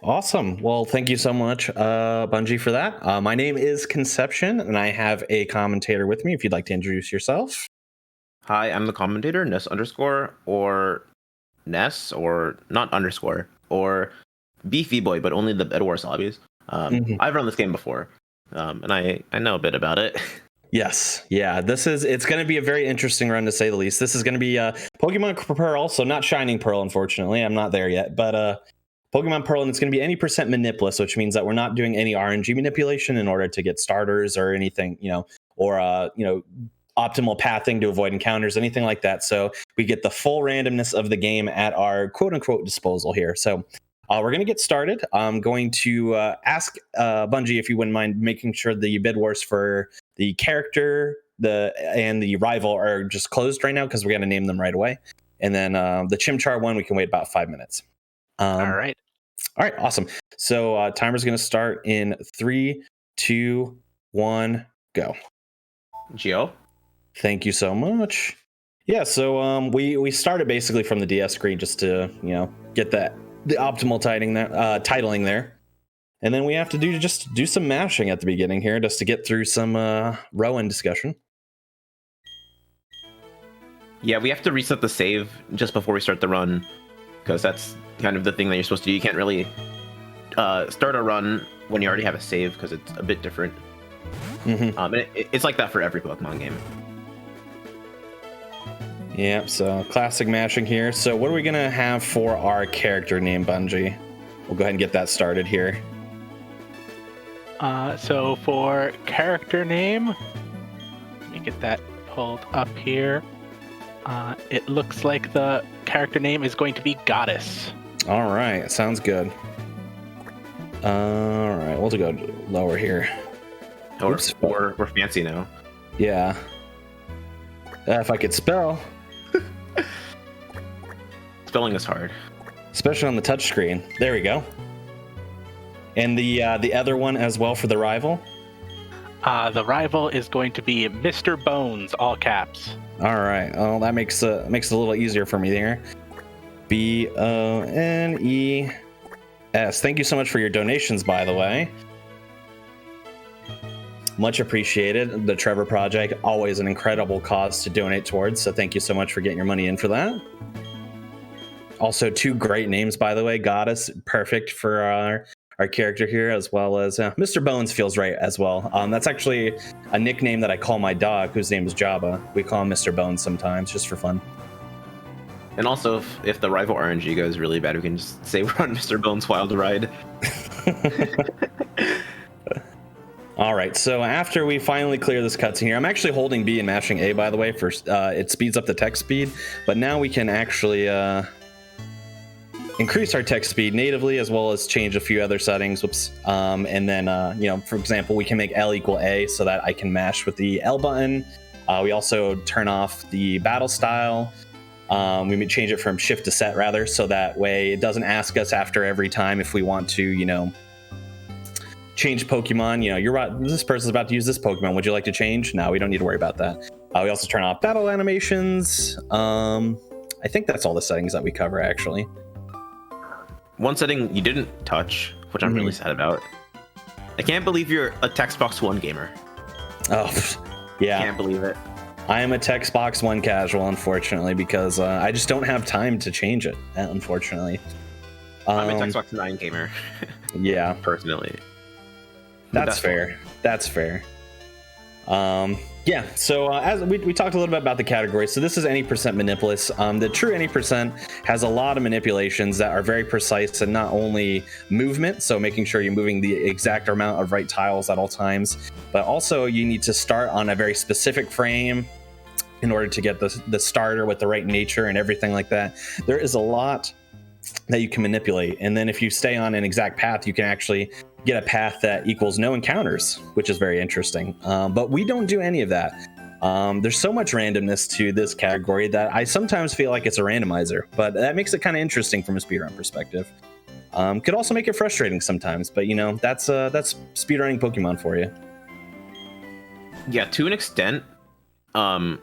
Awesome. Well, thank you so much, Bungie, for that. My name is Conception, and I have a commentator with me. If you'd like to introduce yourself. Hi, I'm the commentator, Ness underscore, or Ness, or not underscore, or Beefy Boy, but only the Bed Wars lobbies. I've run this game before, and I know a bit about it. Yes, yeah. It's going to be a very interesting run to say the least. This is going to be Pokemon Pearl, so not Shining Pearl, unfortunately. I'm not there yet, but Pokemon Pearl, and it's going to be any percent Manipless, which means that we're not doing any RNG manipulation in order to get starters or anything, or optimal pathing to avoid encounters, anything like that. So we get the full randomness of the game at our quote unquote disposal here. So we're going to get started. I'm going to ask Bungie if you wouldn't mind making sure the bid wars for the character and the rival are just closed right now because we're going to name them right away. And then the Chimchar one, we can wait about 5 minutes. All right. All right, awesome. So timer's going to start in 3, 2, 1, go. Geo? Thank you so much. Yeah, so we started basically from the DS screen just to get the optimal titling there, and then we have to do some mashing at the beginning here just to get through some Rowan discussion. Yeah, we have to reset the save just before we start the run, because that's kind of the thing that you're supposed to do. You can't really start a run when you already have a save because it's a bit different. It's like that for every Pokemon game. Yep, so classic mashing here. So what are we going to have for our character name, Bungie? We'll go ahead and get that started here. So for character name, let me get that pulled up here. It looks like the character name is going to be Goddess. All right, sounds good. All right, we'll go lower here. We're fancy now. Yeah. If I could spell. Spelling is hard, especially on the touchscreen. There we go. And the other one as well for the rival. The rival is going to be Mr. Bones, all caps. All right. Oh, that makes it a little easier for me there. Bones. Thank you so much for your donations, by the way. Much appreciated. The Trevor Project, always an incredible cause to donate towards. So thank you so much for getting your money in for that. Also, 2 great names, by the way. Goddess, perfect for our character here, as well as Mr. Bones feels right as well. That's actually a nickname that I call my dog, whose name is Jabba. We call him Mr. Bones sometimes, just for fun. And also, if the rival RNG goes really bad, we can just say we're on Mr. Bones' Wild Ride. All right, so after we finally clear this cutscene here, I'm actually holding B and mashing A, by the way, for it speeds up the text speed, but now we can actually increase our text speed natively, as well as change a few other settings. Whoops. And then, for example, we can make L equal A so that I can mash with the L button. We also turn off the battle style. We may change it from shift to set, rather, so that way it doesn't ask us after every time if we want to, change Pokemon. This person's about to use this Pokemon. Would you like to change? No, we don't need to worry about that. We also turn off battle animations. I think that's all the settings that we cover, actually. One setting you didn't touch, which I'm really sad about. I can't believe you're a Text Box 1 gamer. Oh, yeah. Can't believe it. I am a Text Box 1 casual, unfortunately, because I just don't have time to change it, unfortunately. I'm a Text Box 9 gamer. Yeah. Personally. That's fair. That's fair. Yeah, so as we talked a little bit about the categories. So this is any percent Manipless. The true any percent has a lot of manipulations that are very precise, and not only movement, so making sure you're moving the exact amount of right tiles at all times, but also you need to start on a very specific frame in order to get the starter with the right nature and everything like that. There is a lot that you can manipulate, and then if you stay on an exact path, you can actually get a path that equals no encounters, which is very interesting. But we don't do any of that. There's so much randomness to this category that I sometimes feel like it's a randomizer, but that makes it kind of interesting from a speedrun perspective. Could also make it frustrating sometimes, but that's speedrunning Pokemon for you. Yeah, to an extent, the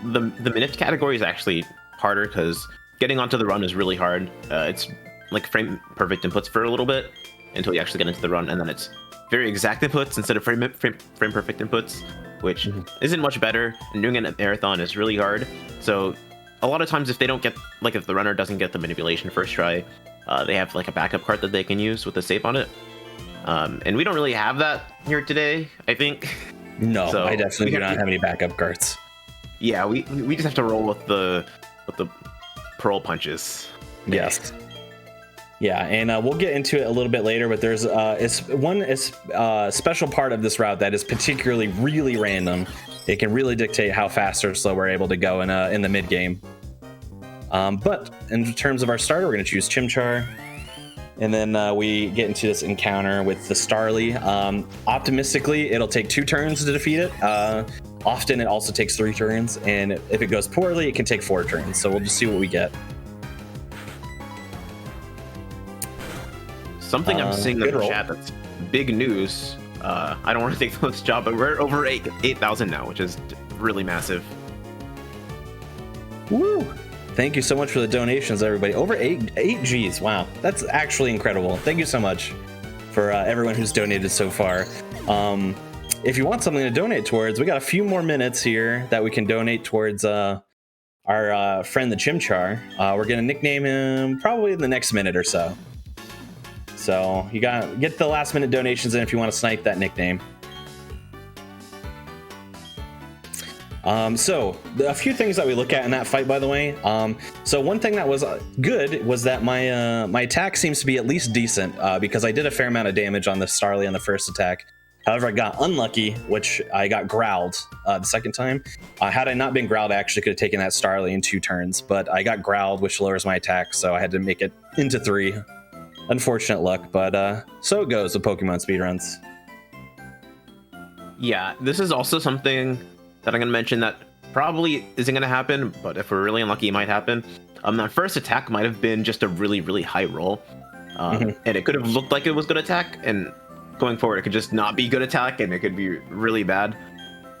Manip category is actually harder because getting onto the run is really hard. It's like frame perfect inputs for a little bit until you actually get into the run, and then it's very exact inputs instead of frame perfect inputs, which isn't much better. And doing it in a marathon is really hard. So a lot of times, if they don't get, like, if the runner doesn't get the manipulation first try, they have like a backup card that they can use with a save on it. And we don't really have that here today, I think. No, So I definitely do not have any backup cards. Yeah, we just have to roll with the pearl punches. Yes. Yeah, and we'll get into it a little bit later, but there's one special part of this route that is particularly really random. It can really dictate how fast or slow we're able to go in the mid game. But in terms of our starter, we're going to choose Chimchar, and then we get into this encounter with the Starly. Optimistically, it'll take 2 turns to defeat it. Often it also takes 3 turns, and if it goes poorly, it can take 4 turns. So we'll just see what we get. Something I'm seeing in the chat that's big news. I don't want to take this job, but we're over 8,000 now, which is really massive. Woo! Thank you so much for the donations, everybody. Over 8 Gs. Wow, that's actually incredible. Thank you so much for everyone who's donated so far. If you want something to donate towards, we got a few more minutes here that we can donate towards our friend the Chimchar. We're gonna nickname him probably in the next minute or so. So you get the last minute donations in if you want to snipe that nickname. So a few things that we look at in that fight, by the way. So one thing that was good was that my attack seems to be at least decent, because I did a fair amount of damage on the Starly on the first attack. However, I got unlucky, which I got growled the second time. Had I not been growled, I actually could have taken that Starly in 2 turns, but I got growled, which lowers my attack, so I had to make it into 3. Unfortunate luck, but so it goes with Pokemon speedruns. Yeah, this is also something that I'm going to mention that probably isn't going to happen, but if we're really unlucky, it might happen. That first attack might have been just a really, really high roll, and it could have looked like it was good attack, and going forward, it could just not be good attack, and it could be really bad.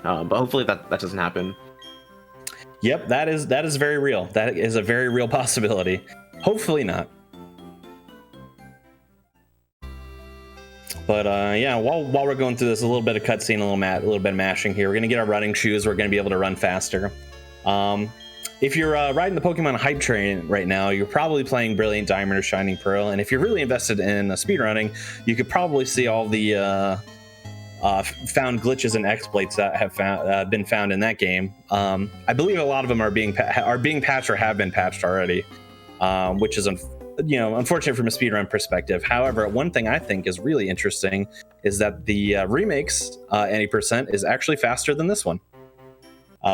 But hopefully that doesn't happen. Yep, that is very real. That is a very real possibility. Hopefully not. But yeah, while we're going through this, a little bit of cutscene, a little bit of mashing here. We're gonna get our running shoes. We're gonna be able to run faster. If you're riding the Pokemon hype train right now, you're probably playing Brilliant Diamond or Shining Pearl. And if you're really invested in speedrunning, you could probably see all the found glitches and exploits that have been found in that game. I believe a lot of them are being patched or have been patched already, which is unfortunate from a speedrun perspective. However, one thing I think is really interesting is that the remakes any percent is actually faster than this one,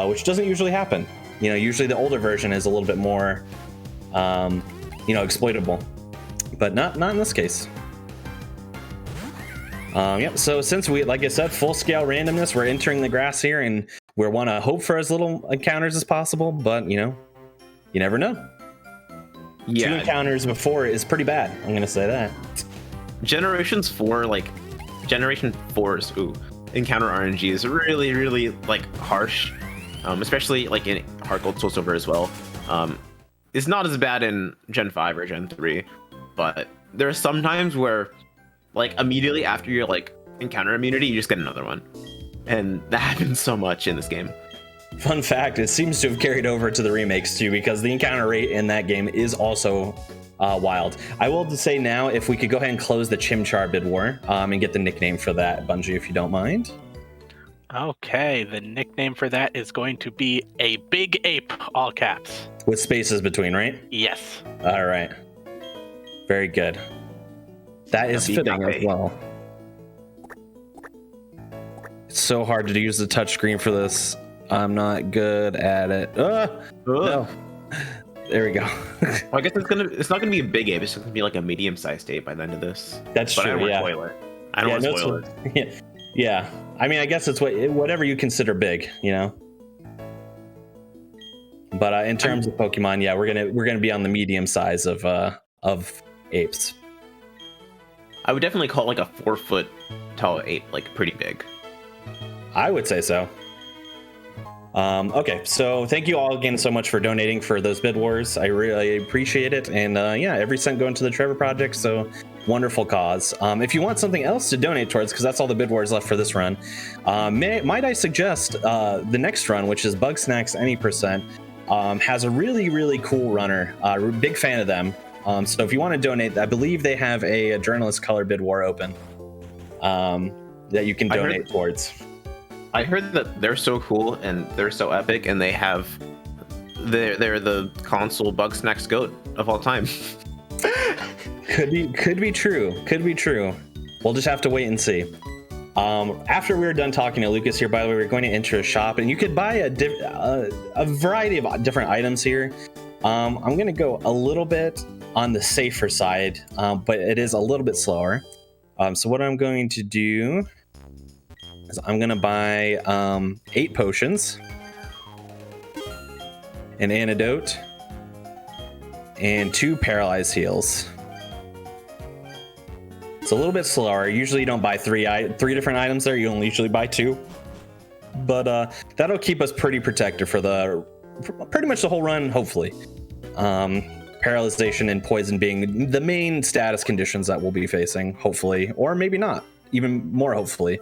which doesn't usually happen. Usually the older version is a little bit more exploitable, but not in this case. Yep. So since we, like I said, full scale randomness, we're entering the grass here, and we want to hope for as little encounters as possible. But you never know. Yeah. 2 encounters before is pretty bad. I'm gonna say that. Generation 4's encounter RNG is really, really harsh, especially in Heart Gold Soul Silver as well. It's not as bad in Gen 5 or Gen 3, but there are some times where immediately after your encounter immunity, you just get another one, and that happens so much in this game. Fun fact, it seems to have carried over to the remakes too, because the encounter rate in that game is also wild. I will say now, if we could go ahead and close the Chimchar bid war and get the nickname for that, Bungie, if you don't mind. Okay, the nickname for that is going to be a big ape, all caps. With spaces between, right? Yes. All right. Very good. That is fitting as well. It's so hard to use the touchscreen for this. I'm not good at it. No. There we go. Well, I guess it's not gonna be a big ape. It's just gonna be a medium-sized ape by the end of this. That's true. I don't want to spoil it. I don't want to spoil it. Yeah. I mean, I guess it's whatever you consider big, But in terms of Pokemon, yeah, we're gonna be on the medium size of apes. I would definitely call a 4-foot tall ape pretty big. I would say so. Okay, so thank you all again so much for donating for those bid wars. I really appreciate it, and yeah, every cent going to the Trevor Project. So wonderful cause. If you want something else to donate towards, because that's all the bid wars left for this run, might I suggest the next run, which is Bug Snacks Any Percent, has a really cool runner. Big fan of them. So if you want to donate, I believe they have a journalist color bid war open that you can donate towards. I heard that they're so cool and they're so epic, and they're the console Bug Snacks GOAT of all time. Could be true. We'll just have to wait and see. After we're done talking to Lucas here, by the way, we're going to enter a shop, and you could buy a variety of different items here. I'm going to go a little bit on the safer side, but it is a little bit slower. So what I'm going to do is I'm going to buy 8 potions, an antidote, and 2 paralyzed heals. It's a little bit slower. Usually you don't buy three different items there. You only usually buy 2. But that'll keep us pretty protected for pretty much the whole run, hopefully. Paralyzation and poison being the main status conditions that we'll be facing, hopefully. Or maybe not. Even more hopefully.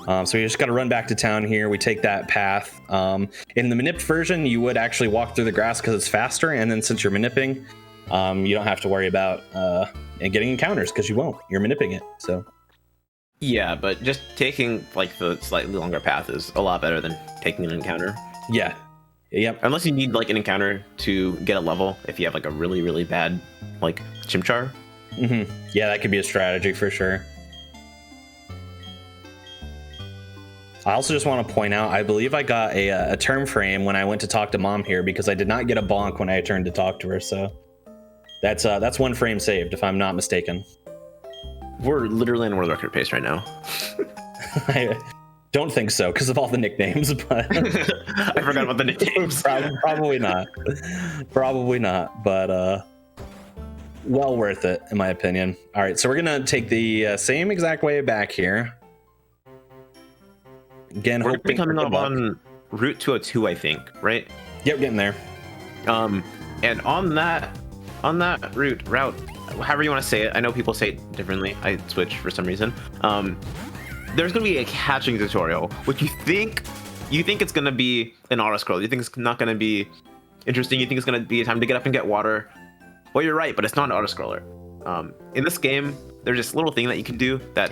So we just got to run back to town here. We take that path. In the Manip version, you would actually walk through the grass because it's faster. And then since you're Manipping, you don't have to worry about getting encounters because you won't. You're Manipping it. So yeah, but just taking like the slightly longer path is a lot better than taking an encounter. Yeah. Yep. Unless you need like an encounter to get a level if you have like a really bad like Chimchar. Mm-hmm. Yeah, that could be a strategy for sure. I also just want to point out, I believe I got a term frame when I went to talk to Mom here because I did not get a bonk when I turned to talk to her. So that's 1 frame saved, if I'm not mistaken. We're literally in world record pace right now. I don't think so because of all the nicknames, but I forgot about the nicknames. Probably not. But well worth it in my opinion. All right, so we're gonna take the same exact way back here. Again, we're coming up on Route 202, I think, right? Yep, getting there. And on that route, however you want to say it, I know people say it differently. I switch for some reason. There's gonna be a catching tutorial, which you think it's gonna be an auto scroll. You think it's not gonna be interesting. You think it's gonna be a time to get up and get water. Well, you're right, but it's not an auto scroller. In this game, there's this little thing that you can do that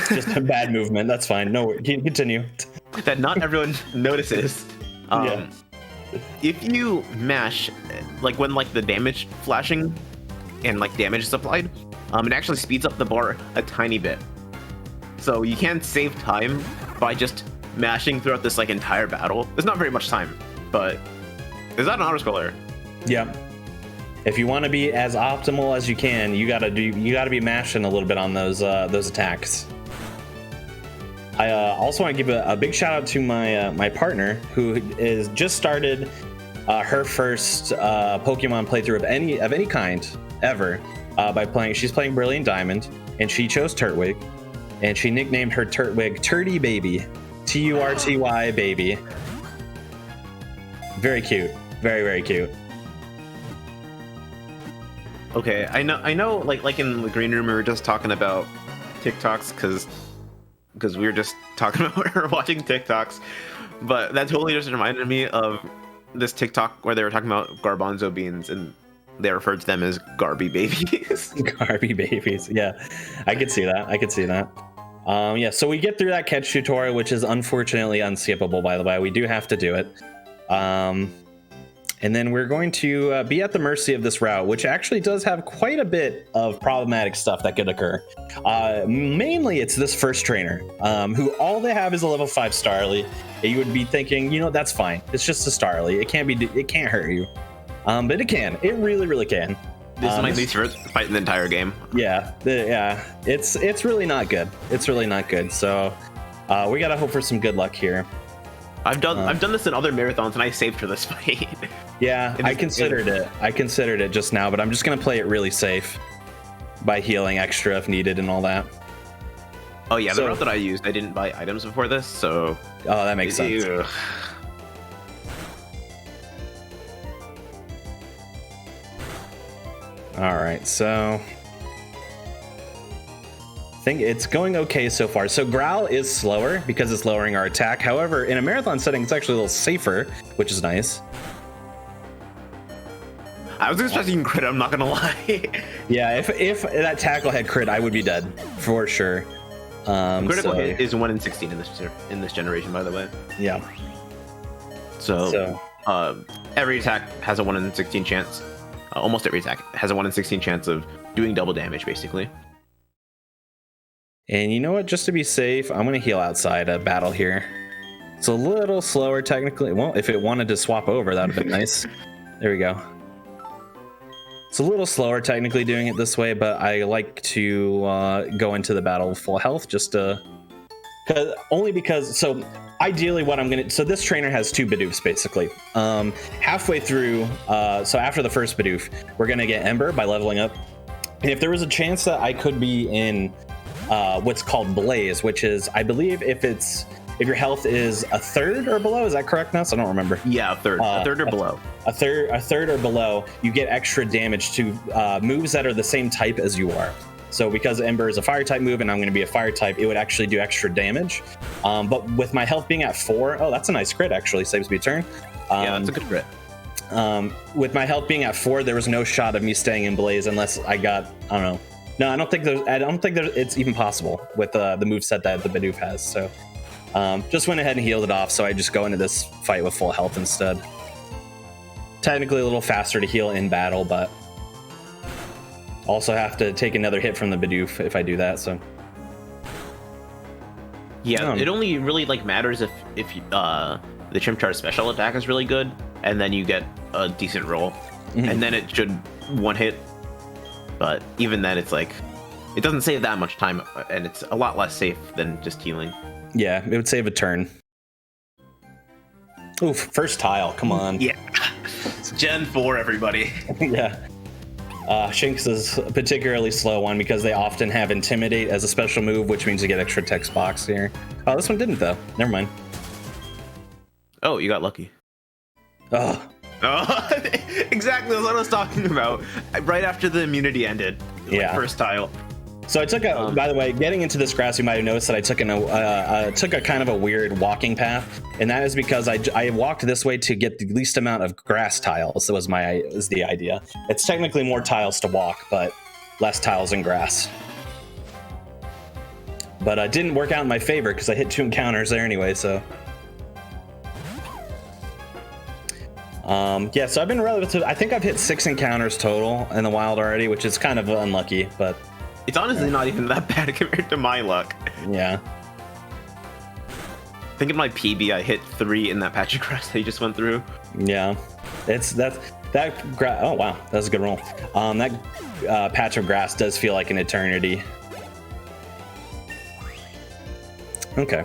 just a bad movement. That's fine. No, continue. That not everyone notices. Yeah. If you mash, like when like the damage flashing and like damage is applied, it actually speeds up the bar a tiny bit. So you can save time by just mashing throughout this like entire battle. There's not very much time, but is that an auto scroller? Yeah. If you want to be as optimal as you can, you gotta be mashing a little bit on those attacks. I also want to give a big shout out to my partner who is just started her first Pokemon playthrough of any kind ever by playing. She's playing Brilliant Diamond, and she chose Turtwig, and she nicknamed her Turtwig Turty Baby, Turty Baby. Very cute, very cute. Okay, I know. Like in the green room, we were just talking about TikToks because we were just talking about we were watching TikToks, but that totally just reminded me of this TikTok where they were talking about garbanzo beans and they referred to them as Garby babies. Garby babies, yeah, I could see that. Yeah, so we get through that catch tutorial, which is unfortunately unskippable. By the way, we do have to do it. And then we're going to be at the mercy of this route, which actually does have quite a bit of problematic stuff that could occur. Mainly, it's this first trainer, who all they have is a level 5 Starly. You would be thinking, that's fine. It's just a Starly. It can't hurt you. But it can. It really can. This is my least favorite fight in the entire game. Yeah. It's really not good. It's really not good. So we gotta hope for some good luck here. I've done this in other marathons, and I saved for this fight. Yeah, I considered it just now, but I'm just gonna play it really safe by healing extra if needed and all that. Oh yeah, the route that I used, I didn't buy items before this, so. Oh, that makes sense. All right, so I think it's going okay so far. So Growl is slower because it's lowering our attack. However, in a marathon setting, it's actually a little safer, which is nice. I was expecting crit, I'm not gonna lie. Yeah, if that tackle had crit, I would be dead for sure. Critical hit is 1 in 16 in this generation, by the way. Yeah. So every attack has a 1 in 16 chance. Almost every attack has a 1 in 16 chance of doing double damage, basically. And you know what? Just to be safe, I'm going to heal outside a battle here. It's a little slower, technically. Well, if it wanted to swap over, that would have been nice. There we go. It's a little slower, technically, doing it this way, but I like to go into the battle with full health, just to... So ideally what I'm gonna, so this trainer has 2 Bidoofs basically. Halfway through, so after the first Bidoof, we're gonna get Ember by leveling up. And if there was a chance that I could be in what's called Blaze, which is, I believe if your health is a third or below, is that correct, Ness? I don't remember. Yeah, a third or below. A third or below, you get extra damage to moves that are the same type as you are. So because Ember is a fire type move and I'm going to be a fire type, it would actually do extra damage. But with my health being at 4, oh, that's a nice crit actually, saves me a turn. Yeah, that's a good crit. With my health being at 4, there was no shot of me staying in Blaze unless I got, I don't know. No, I don't think it's even possible with the moveset that the Bidoof has. So just went ahead and healed it off. So I just go into this fight with full health instead. Technically a little faster to heal in battle, but also have to take another hit from the Bidoof if I do that. So yeah, it only really matters if the Chimchar special attack is really good, and then you get a decent roll, and then it should one hit. But even then, it's it doesn't save that much time, and it's a lot less safe than just healing. Yeah, it would save a turn. Oof, first tile, come on. Yeah, it's Gen 4, everybody. Yeah. Shinx is a particularly slow one because they often have Intimidate as a special move, which means you get extra text box here. Oh, this one didn't, though. Never mind. Oh, you got lucky. Oh. Exactly what I was talking about. Right after the immunity ended. Yeah. First tile. So I took by the way, getting into this grass, you might have noticed that I took a kind of a weird walking path, and that is because I walked this way to get the least amount of grass tiles. That was the idea. It's technically more tiles to walk, but less tiles and grass. But it didn't work out in my favor because I hit 2 encounters there anyway. So yeah, so I've been I think I've hit 6 encounters total in the wild already, which is kind of unlucky, but. It's honestly not even that bad compared to my luck. Yeah. I think in my PB, I hit 3 in that patch of grass that you just went through. Yeah. Oh, wow. That was a good roll. That patch of grass does feel like an eternity. Okay.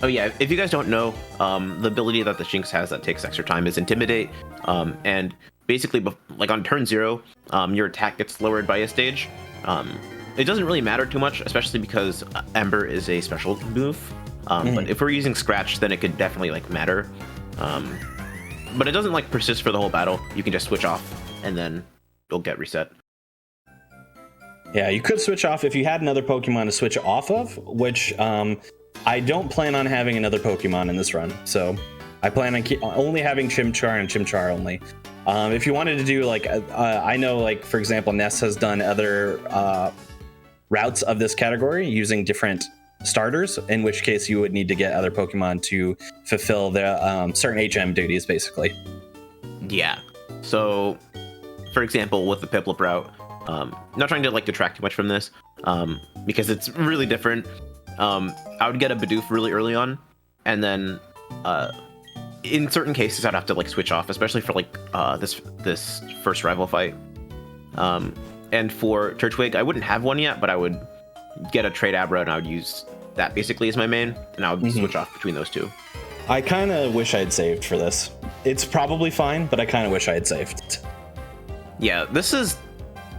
Oh, yeah. If you guys don't know, the ability that the Shinx has that takes extra time is Intimidate. And basically, on turn 0, your attack gets lowered by a stage. It doesn't really matter too much, especially because Ember is a special move. But if we're using Scratch, then it could definitely matter. But it doesn't persist for the whole battle. You can just switch off, and then you'll get reset. Yeah, you could switch off if you had another Pokemon to switch off of, which I don't plan on having another Pokemon in this run. So I plan on only having Chimchar and Chimchar only. If you wanted to do I know for example, Ness has done other routes of this category using different starters, in which case you would need to get other Pokemon to fulfill the certain HM duties, basically. Yeah. So, for example, with the Piplup route, not trying to detract too much from this, because it's really different. I would get a Bidoof really early on, and then in certain cases I'd have to switch off, especially for this first rival fight. And for Turtwig, I wouldn't have one yet, but I would get a trade Abra and I would use that basically as my main, and I would switch off between those two. I kind of wish I had saved for this. It's probably fine, but I kind of wish I had saved. Yeah, this is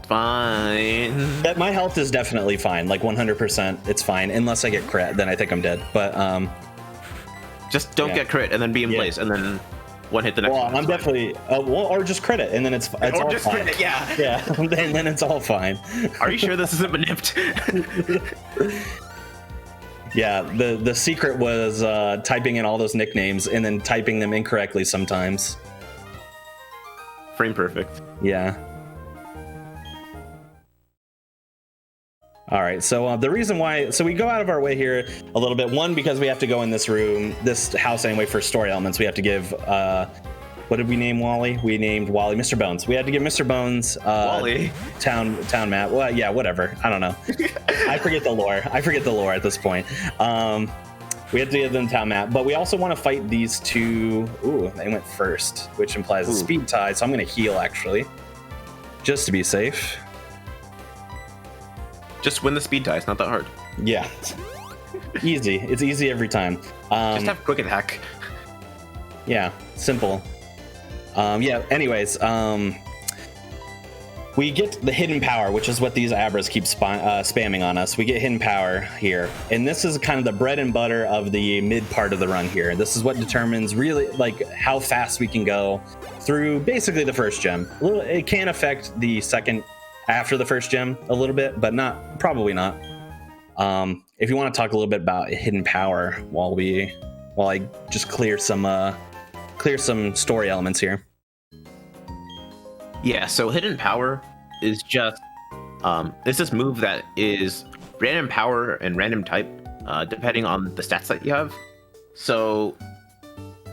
fine. My health is definitely fine, like 100%. It's fine unless I get crit, then I think I'm dead. But just don't get crit and then be in place and then one hit the next one. I'm definitely or just crit it and then it's or all just fine. crit it, yeah. Yeah, and then it's all fine. Are you sure this isn't manipped? Yeah, the secret was typing in all those nicknames and then typing them incorrectly sometimes. Frame perfect. Yeah. All right, so the reason why, so we go out of our way here a little bit. One, because we have to go in this room, this house anyway, for story elements. We have to give, what did we name Wally? We named Wally Mr. Bones. We had to give Mr. Bones Wally town map. Well, yeah, whatever. I don't know. I forget the lore. At this point. We have to give them town map, but we also want to fight these two. Ooh, they went first, which implies a speed tie. So I'm going to heal actually, just to be safe. Just win the speed tie. It's not that hard. Yeah, easy. It's easy every time. Just have quick attack. Yeah, simple. Yeah. Anyways, we get the hidden power, which is what these Abras keep spamming on us. We get hidden power here, and this is kind of the bread and butter of the mid part of the run here. This is what determines really like how fast we can go through basically the first gem. It can affect the second after the first gem a little bit, but probably not. If you want to talk a little bit about hidden power while I just clear some story elements here. Yeah, so hidden power is just it's this move that is random power and random type depending on the stats that you have. So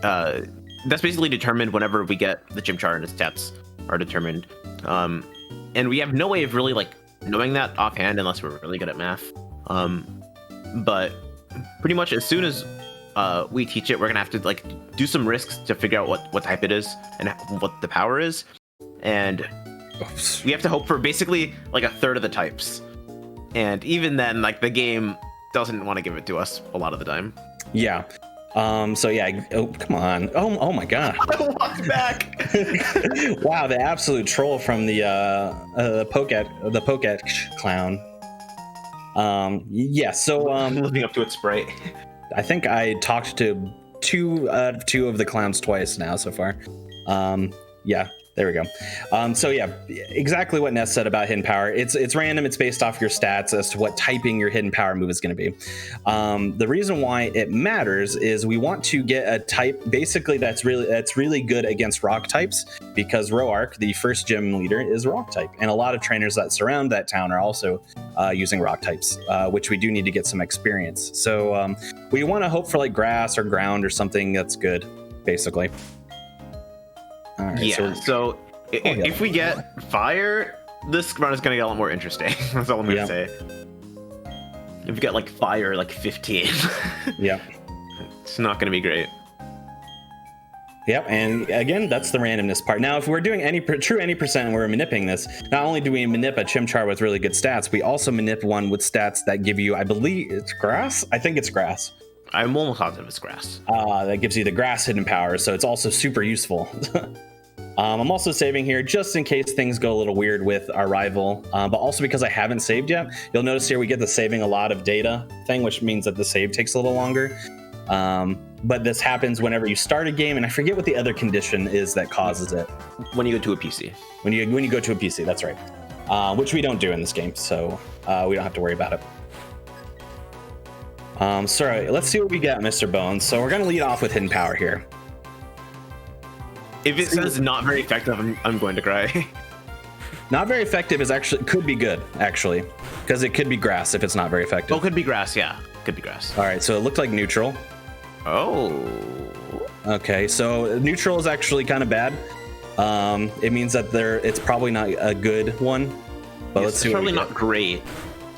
that's basically determined whenever we get the gym chart and its stats are determined. And we have no way of really like knowing that offhand unless we're really good at math. But pretty much as soon as we teach it, we're gonna have to like do some risks to figure out what type it is and what the power is. And we have to hope for basically like a third of the types. And even then, like the game doesn't want to give it to us a lot of the time. Yeah. So yeah, oh come on. Oh my god. I walked back. Wow, the absolute troll from the Poket clown. Yeah, so living up to its sprite. I think I talked to two of the clowns twice now so far. Yeah. There we go. So yeah, exactly what Ness said about hidden power. It's random. It's based off your stats as to what typing your hidden power move is going to be. The reason why it matters is we want to get a type basically that's really good against rock types, because Roark, the first gym leader, is rock type, and a lot of trainers that surround that town are also using rock types, which we do need to get some experience. So we want to hope for like grass or ground or something that's good, basically. All right, yeah, so if we get fire, this run is going to get a lot more interesting. That's all I'm going to say. If we get like fire, like 15. Yeah. It's not going to be great. Yep, and again, that's the randomness part. Now, if we're doing true any percent and we're manipping this, not only do we manip a Chimchar with really good stats, we also manip one with stats that give you, I believe, it's grass? I think it's grass. I'm almost positive it's grass. That gives you the grass hidden power, so it's also super useful. I'm also saving here just in case things go a little weird with our rival, but also because I haven't saved yet. You'll notice here we get the saving a lot of data thing, which means that the save takes a little longer. But this happens whenever you start a game, and I forget what the other condition is that causes it. When you go to a PC. When you go to a PC, that's right. Which we don't do in this game, so we don't have to worry about it. Sorry, let's see what we got, Mr. Bones. So we're gonna lead off with hidden power here. If it says not very effective, I'm going to cry. Not very effective could be good, actually, because it could be grass if it's not very effective. Oh, could be grass, yeah. Could be grass. All right, so it looked like neutral. Oh. Okay, so neutral is actually kind of bad. It means that it's probably not a good one. But yes, let's see. It's probably not great.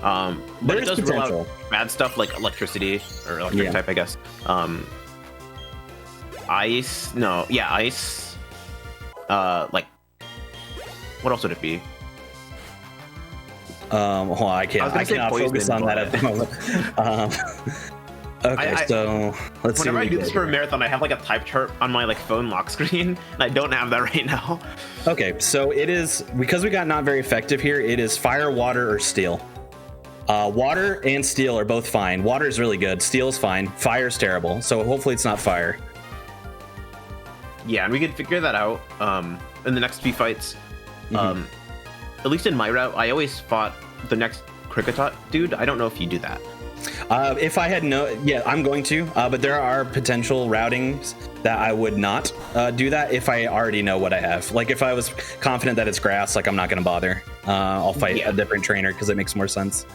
But it does rule out bad stuff like electricity or electric type, I guess. Ice. No, yeah, ice. Like, what else would it be? Hold on, I cannot focus on that at the moment. Okay, so let's see. Whenever I do this for a marathon, I have like a type chart on my like phone lock screen, and I don't have that right now. Okay, so it is, because we got not very effective here, it is fire, water, or steel. Water and steel are both fine. Water is really good. Steel is fine. Fire is terrible. So hopefully it's not fire. Yeah, and we could figure that out in the next few fights. At least in my route, I always fought the next Kricketot dude. I don't know if you do that. If I had yeah, I'm going to. But there are potential routings that I would not do that if I already know what I have. Like if I was confident that it's grass, like I'm not going to bother. I'll fight a different trainer because it makes more sense.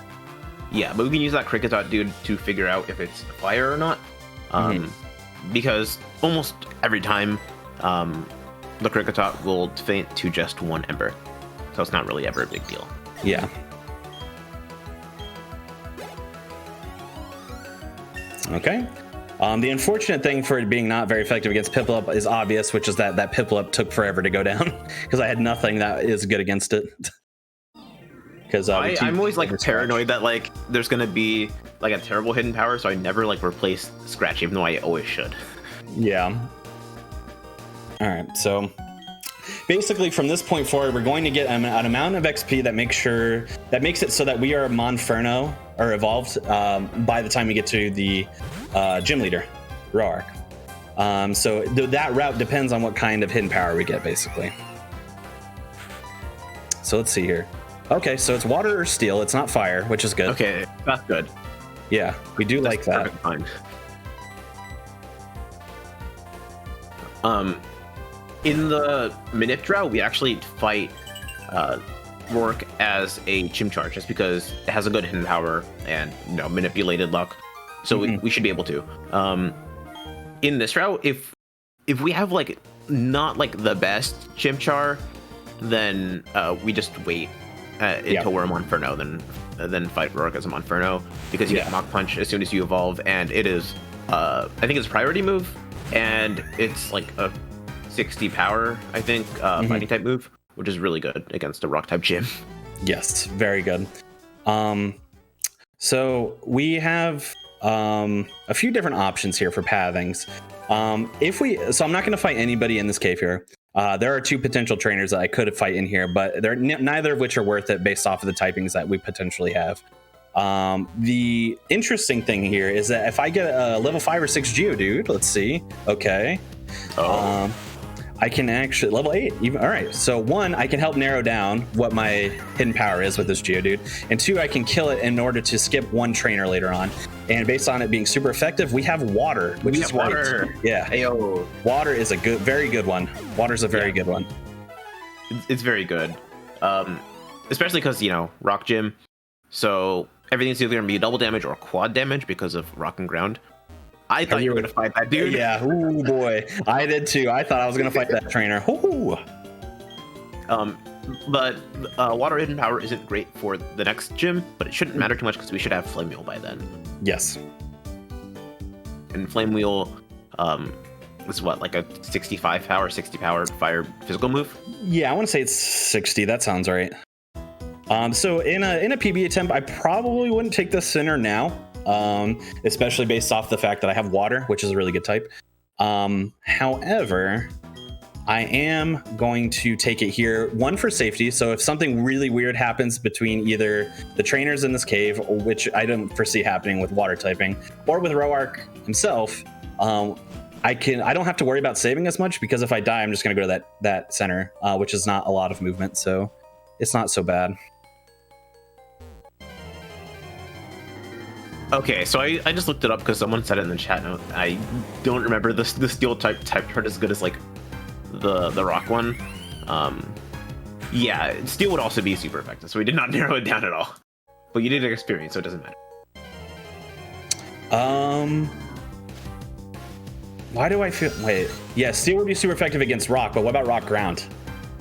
Yeah, but we can use that Kricketot dude to figure out if it's fire or not. Because almost every time the Kricketot will faint to just one ember. So it's not really ever a big deal. Yeah. Okay. The unfortunate thing for it being not very effective against Piplup is obvious, which is that Piplup took forever to go down because I had nothing that is good against it. Because I'm always like paranoid that like there's gonna be like a terrible hidden power, so I never like replace Scratch, even though I always should. Yeah. All right. So basically, from this point forward, we're going to get an amount of XP that makes it so that we are Monferno or evolved by the time we get to the gym leader, Roark. So that route depends on what kind of hidden power we get, basically. So let's see here. Okay, so it's water or steel. It's not fire, which is good. Okay, that's good. Yeah, we do like that. Fine. In the Manip route, we actually fight Roark as a Chimchar just because it has a good hidden power and manipulated luck. So we should be able to. In this route, if we have like not like the best Chimchar, then we just wait until we're a Monferno, then fight Roark as a Monferno because you get Mach Punch as soon as you evolve, and it is I think it's a priority move, and it's like a 60 power, I think, fighting type move, which is really good against a rock type gym. Yes, very good. So we have a few different options here for pathings. So I'm not going to fight anybody in this cave here. There are two potential trainers that I could fight in here, but they're neither of which are worth it based off of the typings that we potentially have. The interesting thing here is that if I get a level 5 or 6 Geodude, let's see. Okay. I can actually level 8 even. All right, so 1, I can help narrow down what my hidden power is with this Geodude, and 2, I can kill it in order to skip one trainer later on. And based on it being super effective, we have water, which is water. Great. Yeah. Ayo. Water is a very good one. Water's a very good one. It's very good, especially because rock gym, so everything's either gonna be double damage or quad damage because of rock and ground. I thought you were going to fight that dude. Yeah, ooh boy. I did too. I thought I was going to fight that trainer. Ooh. But water hidden power isn't great for the next gym, but it shouldn't matter too much because we should have Flame Wheel by then. Yes. And Flame Wheel is what, like a 65 power, 60 power fire physical move? Yeah, I want to say it's 60. That sounds right. So in a PB attempt, I probably wouldn't take the Sinner now. Especially based off the fact that I have water, which is a really good type. However, I am going to take it here, 1 for safety. So if something really weird happens between either the trainers in this cave, which I don't foresee happening with water typing, or with Roark himself, I don't have to worry about saving as much because if I die, I'm just going to go to that center, which is not a lot of movement. So it's not so bad. Okay, so I just looked it up because someone said it in the chat note. I don't remember the steel type chart as good as like the rock one. Yeah, steel would also be super effective, so we did not narrow it down at all. But you did experience, so it doesn't matter. Why do I feel? Wait, yeah, steel would be super effective against rock, but what about rock ground?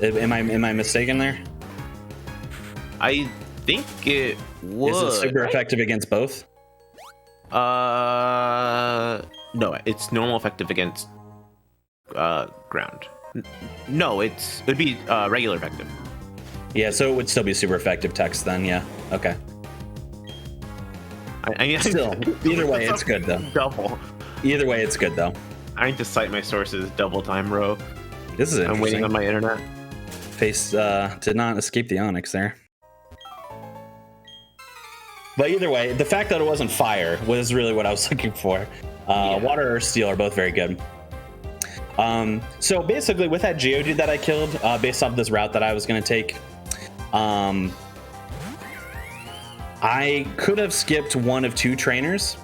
Am I mistaken there? I think it would. Is it super effective against both? No, it's normal effective against ground. No, it would be regular effective. Yeah, so it would still be super effective text then. Yeah. Okay. Still, either way, it's good though. Double. Either way, it's good though. I need to cite my sources double time, bro. This is interesting. I'm waiting on my internet. Face did not escape the Onyx there. But either way, the fact that it wasn't fire was really what I was looking for. Water or steel are both very good. So basically, with that Geodude that I killed, based off this route that I was going to take, I could have skipped one of two trainers.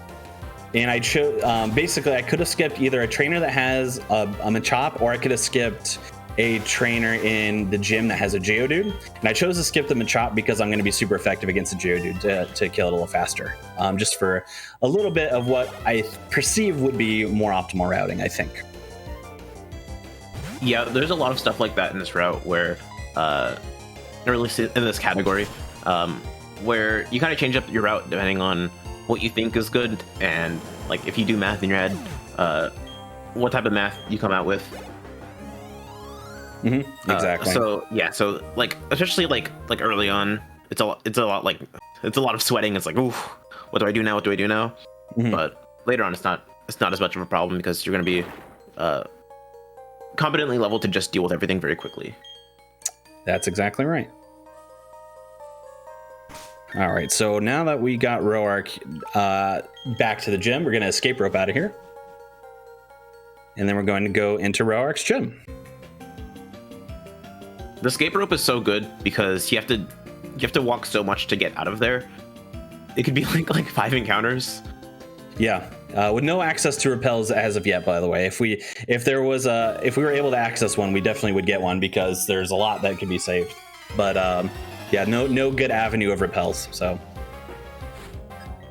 And I chose basically I could have skipped either a trainer that has a Machop, or I could have skipped a trainer in the gym that has a Geodude. And I chose to skip the Machop because I'm going to be super effective against the Geodude to kill it a little faster. Just for a little bit of what I perceive would be more optimal routing, I think. Yeah, there's a lot of stuff like that in this route where, or at least in this category, where you kind of change up your route depending on what you think is good, and like if you do math in your head, what type of math you come out with. Exactly. So like especially like early on, it's a lot of sweating. It's like, ooh, what do I do now? What do I do now? But later on, it's not as much of a problem because you're going to be competently leveled to just deal with everything very quickly. That's exactly right. All right, so now that we got Roark back to the gym, we're going to escape rope out of here. And then we're going to go into Roark's gym. The escape rope is so good because you have to walk so much to get out of there. It could be like 5 encounters. Yeah, with no access to repels as of yet, by the way. If we were able to access one, we definitely would get one because there's a lot that could be saved. But yeah, no good avenue of repels. So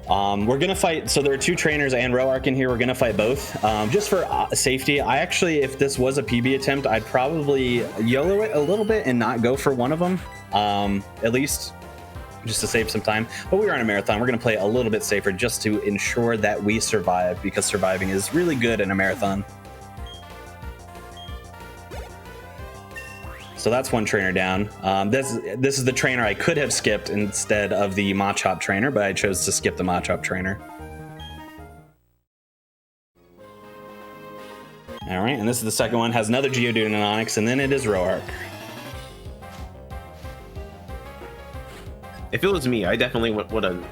we're gonna fight. So there are 2 trainers and Roark in here. We're gonna fight both. Just for safety, I actually, if this was a PB attempt, I'd probably YOLO it a little bit and not go for one of them. At least just to save some time. But we are on a marathon. We're gonna play a little bit safer just to ensure that we survive, because surviving is really good in a marathon. So that's one trainer down. This is the trainer I could have skipped instead of the Machop trainer, but I chose to skip the Machop trainer. All right, and this is the second one. Has another Geodude and an Onix, and then it is Roark. If it was me, I definitely would have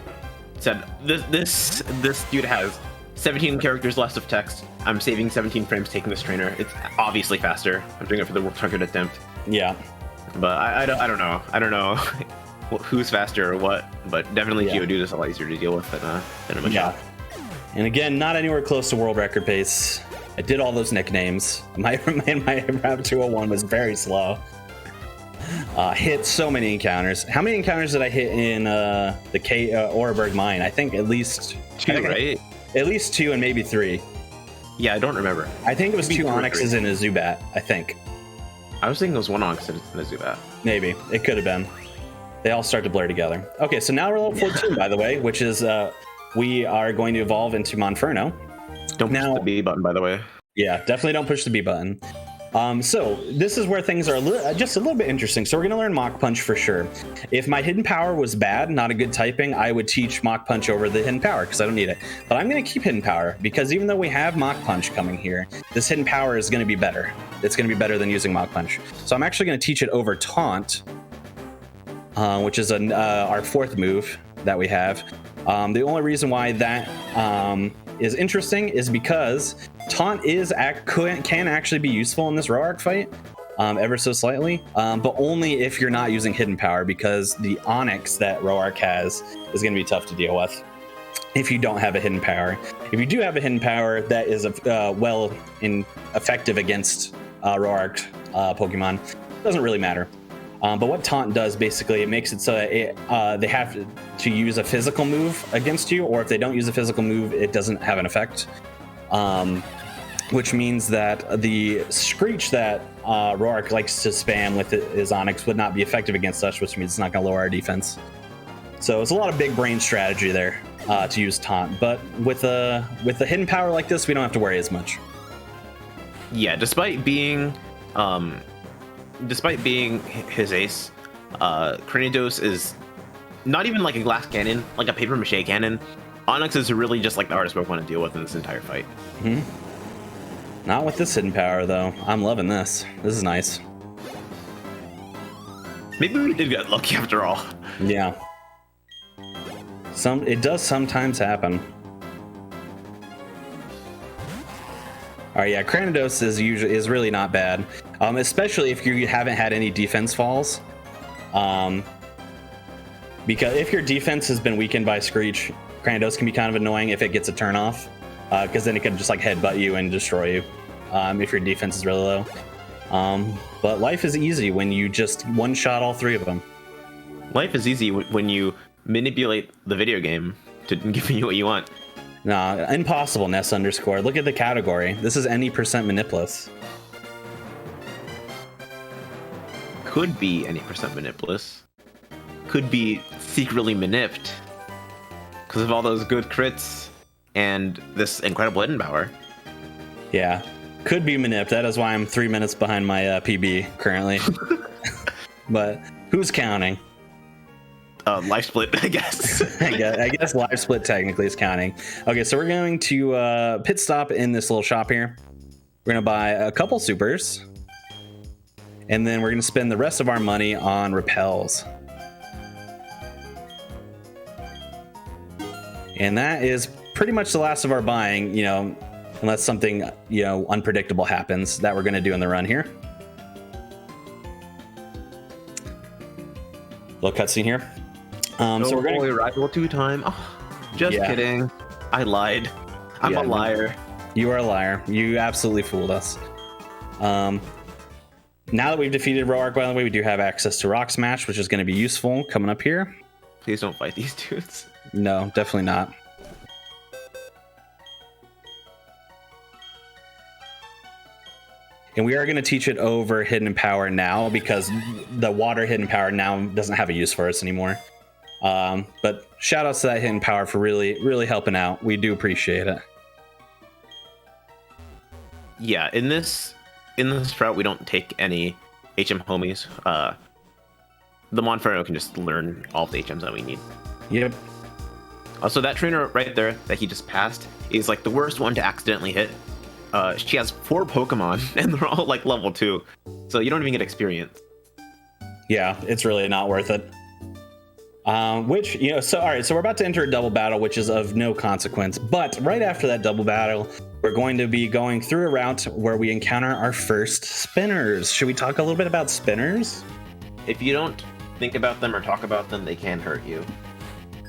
said, this dude has 17 characters left of text. I'm saving 17 frames taking this trainer. It's obviously faster. I'm doing it for the world record attempt. Yeah, but I don't know. I don't know who's faster or what. But definitely Geodude is a lot easier to deal with than a Machop. Yeah. And again, not anywhere close to world record pace. I did all those nicknames. My Route 201 was very slow. Hit so many encounters. How many encounters did I hit in the Oreburgh mine? I think at least 2, right? At least 2 and maybe 3. Yeah, I don't remember. I think it was 2 Onyxes and a Zubat, I think. I was thinking it was 1 Onyx and a Zubat. Maybe. It could have been. They all start to blur together. Okay, so now we're level 14, by the way, which is we are going to evolve into Monferno. Don't push the B button, by the way. Yeah, definitely don't push the B button. So this is where things are just a little bit interesting. So we're going to learn Mach Punch for sure. If my Hidden Power was bad, not a good typing, I would teach Mach Punch over the Hidden Power because I don't need it. But I'm going to keep Hidden Power because even though we have Mach Punch coming here, this Hidden Power is going to be better. It's going to be better than using Mach Punch. So I'm actually going to teach it over Taunt, which is our 4th move that we have. The only reason why that is interesting is because Taunt can actually be useful in this Roark fight, ever so slightly, but only if you're not using Hidden Power, because the Onix that Roark has is going to be tough to deal with if you don't have a Hidden Power. If you do have a Hidden Power that is effective against Roark Pokemon, it doesn't really matter. But what Taunt does, basically, it makes it so that they have to use a physical move against you, or if they don't use a physical move, it doesn't have an effect. Which means that the Screech that Roark likes to spam with his Onix would not be effective against us, which means it's not going to lower our defense. So it's a lot of big brain strategy there to use Taunt. But with a Hidden Power like this, we don't have to worry as much. Yeah, despite being his ace, Cranidos is not even like a glass cannon, like a paper mache cannon. Onyx is really just like the hardest Pokemon to deal with in this entire fight. Not with this hidden power, though. I'm loving this. This is nice. Maybe we did get lucky after all. Yeah. It does sometimes happen. All right, yeah, Cranidos is really not bad, especially if you haven't had any defense falls. Because if your defense has been weakened by Screech, Cranidos can be kind of annoying if it gets a turn off, because then it can just like headbutt you and destroy you if your defense is really low. But life is easy when you just one-shot all three of them. Life is easy when you manipulate the video game to give you what you want. Nah, impossible, Ness underscore. Look at the category. This is any percent Manipless. Could be any percent Manipless. Could be secretly manipped because of all those good crits and this incredible hidden power. Yeah, could be Manip. That is why I'm 3 minutes behind my PB currently. But who's counting? Life split, I guess. I guess live split technically is counting. Okay, so we're going to pit stop in this little shop here. We're going to buy a couple supers. And then we're going to spend the rest of our money on repels. And that is pretty much the last of our buying, unless something, unpredictable happens that we're going to do in the run here. Little cutscene here. So we're going to rival 2-time. Oh, just kidding. I lied. I'm a liar. You are a liar. You absolutely fooled us. Now that we've defeated Roark, by the way, we do have access to Rock Smash, which is going to be useful coming up here. Please don't fight these dudes. No, definitely not. And we are going to teach it over Hidden Power now because the water Hidden Power now doesn't have a use for us anymore. But shout outs to that Hidden Power for really, really helping out. We do appreciate it. Yeah, in this route, we don't take any HM homies. The Monferno can just learn all the HMs that we need. Yep. Also, that trainer right there that he just passed is like the worst one to accidentally hit. She has 4 Pokemon, and they're all like level 2, so you don't even get experience. Yeah, it's really not worth it. All right, so we're about to enter a double battle, which is of no consequence. But right after that double battle, we're going to be going through a route where we encounter our first spinners. Should we talk a little bit about spinners? If you don't think about them or talk about them, they can hurt you.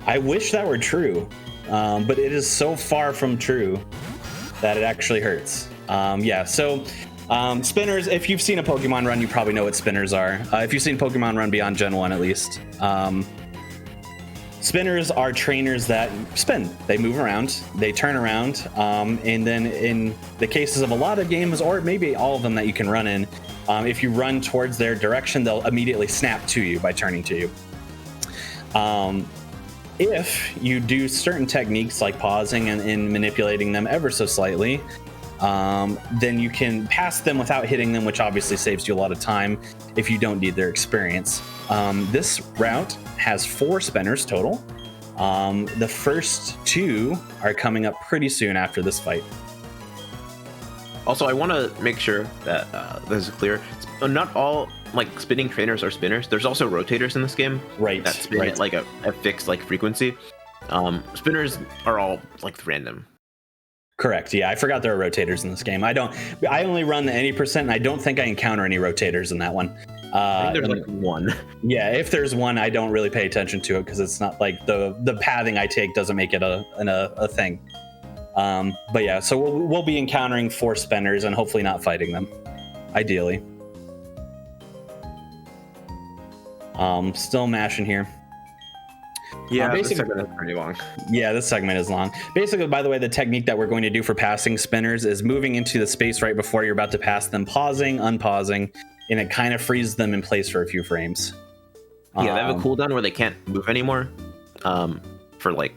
I wish that were true, but it is so far from true that it actually hurts. Spinners, if you've seen a Pokemon run, you probably know what spinners are. If you've seen Pokemon run beyond Gen 1 at least. Spinners are trainers that spin. They move around, they turn around, and then in the cases of a lot of games, or maybe all of them that you can run in, if you run towards their direction, they'll immediately snap to you by turning to you. If you do certain techniques like pausing and manipulating them ever so slightly, then you can pass them without hitting them, which obviously saves you a lot of time if you don't need their experience. This route has 4 spinners total. The first 2 are coming up pretty soon after this fight. Also, I want to make sure that this is clear. Not all spinning trainers are spinners. There's also rotators in this game, right? That spin at a fixed frequency. Spinners are all random. Correct. Yeah, I forgot there are rotators in this game. I only run the any percent, and I don't think I encounter any rotators in that one. I think there's one. Yeah, if there's one, I don't really pay attention to it because it's not the pathing I take doesn't make it a thing. But yeah, so we'll be encountering 4 spinners and hopefully not fighting them, ideally. Still mashing here. Yeah, this segment is pretty long. Yeah, this segment is long. Basically, by the way, the technique that we're going to do for passing spinners is moving into the space right before you're about to pass them, pausing, unpausing, and it kind of freezes them in place for a few frames. Yeah, they have a cooldown where they can't move anymore for a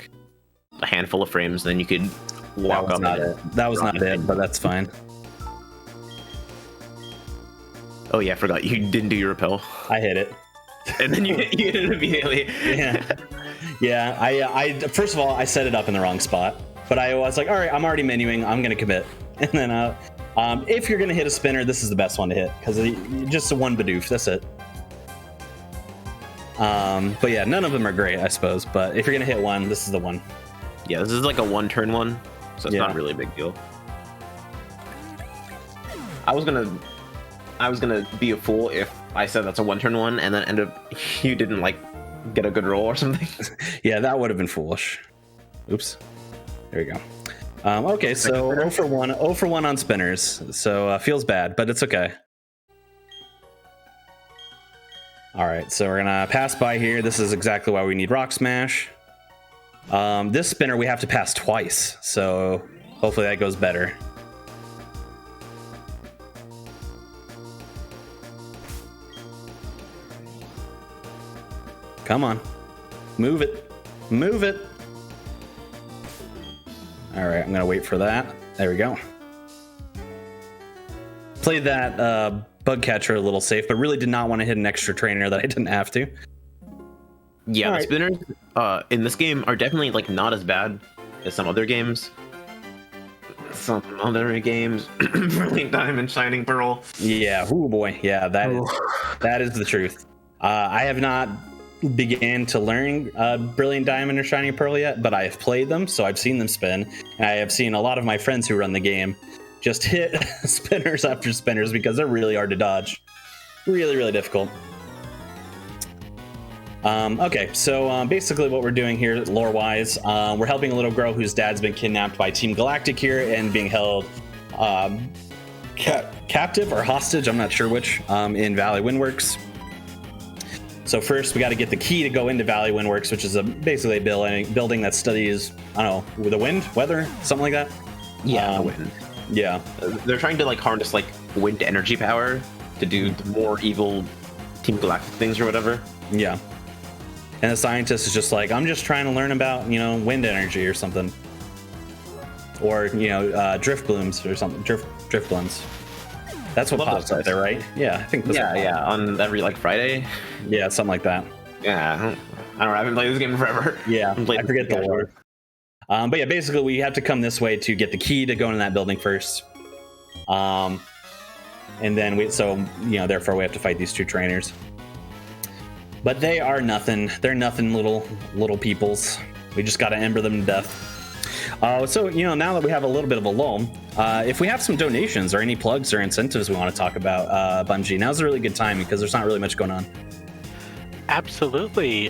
handful of frames. Then you could walk up. That was not it, but that's fine. Oh yeah, I forgot. You didn't do your repel. I hit it. And then you hit it immediately. Yeah. Yeah, I first of all, I set it up in the wrong spot, but I was like, all right, I'm already menuing, I'm gonna commit. And then if you're gonna hit a spinner, this is the best one to hit because just a one Bidoof, that's it. But yeah, none of them are great, I suppose. But if you're gonna hit one, this is the one. Yeah, this is like a one-turn one, so it's not really a big deal. I was gonna be a fool if I said that's a one-turn one, and then end up you didn't like get a good roll or something. Yeah, that would have been foolish. Oops. There we go. Okay, so 0 for 1, 0 for 1 on spinners. So feels bad, but it's okay. All right, so we're gonna pass by here. This is exactly why we need Rock Smash. This spinner we have to pass twice, so hopefully that goes better. Come on, move it, move it. All right, I'm gonna wait for that. There we go. Played that bug catcher a little safe, but really did not want to hit an extra trainer that I didn't have to. Yeah, the spinners in this game are definitely like not as bad as some other games. Some other games, Brilliant Diamond, Shining Pearl. Yeah, oh boy, yeah, that is the truth. I have not began to learn Brilliant Diamond or Shining Pearl yet, but I have played them, so I've seen them spin. And I have seen a lot of my friends who run the game just hit spinners after spinners because they're really hard to dodge. Really, really difficult. Okay, so basically what we're doing here, lore-wise, we're helping a little girl whose dad's been kidnapped by Team Galactic here and being held captive or hostage, I'm not sure which, in Valley Windworks. So first, we got to get the key to go into Valley Windworks, which is basically a building that studies, I don't know, the wind, weather, something like that. Yeah, wind. Yeah, they're trying to like harness like wind energy power to do the more evil Team Galactic things or whatever. Yeah, and the scientist is just like, I'm just trying to learn about wind energy or something, or drift blooms or something, drift blooms. That's what pops up there, right? Yeah, I think. Yeah, on every like Friday. Yeah, something like that. Yeah, I don't know. I haven't played this game in forever. Yeah, I forget the lore. But yeah, basically we have to come this way to get the key to go into that building first. And then therefore we have to fight these two trainers. But they are nothing. They're nothing, little peoples. We just got to ember them to death. So now that we have a little bit of a lull, if we have some donations or any plugs or incentives we want to talk about, Bungie, now's a really good time because there's not really much going on. Absolutely.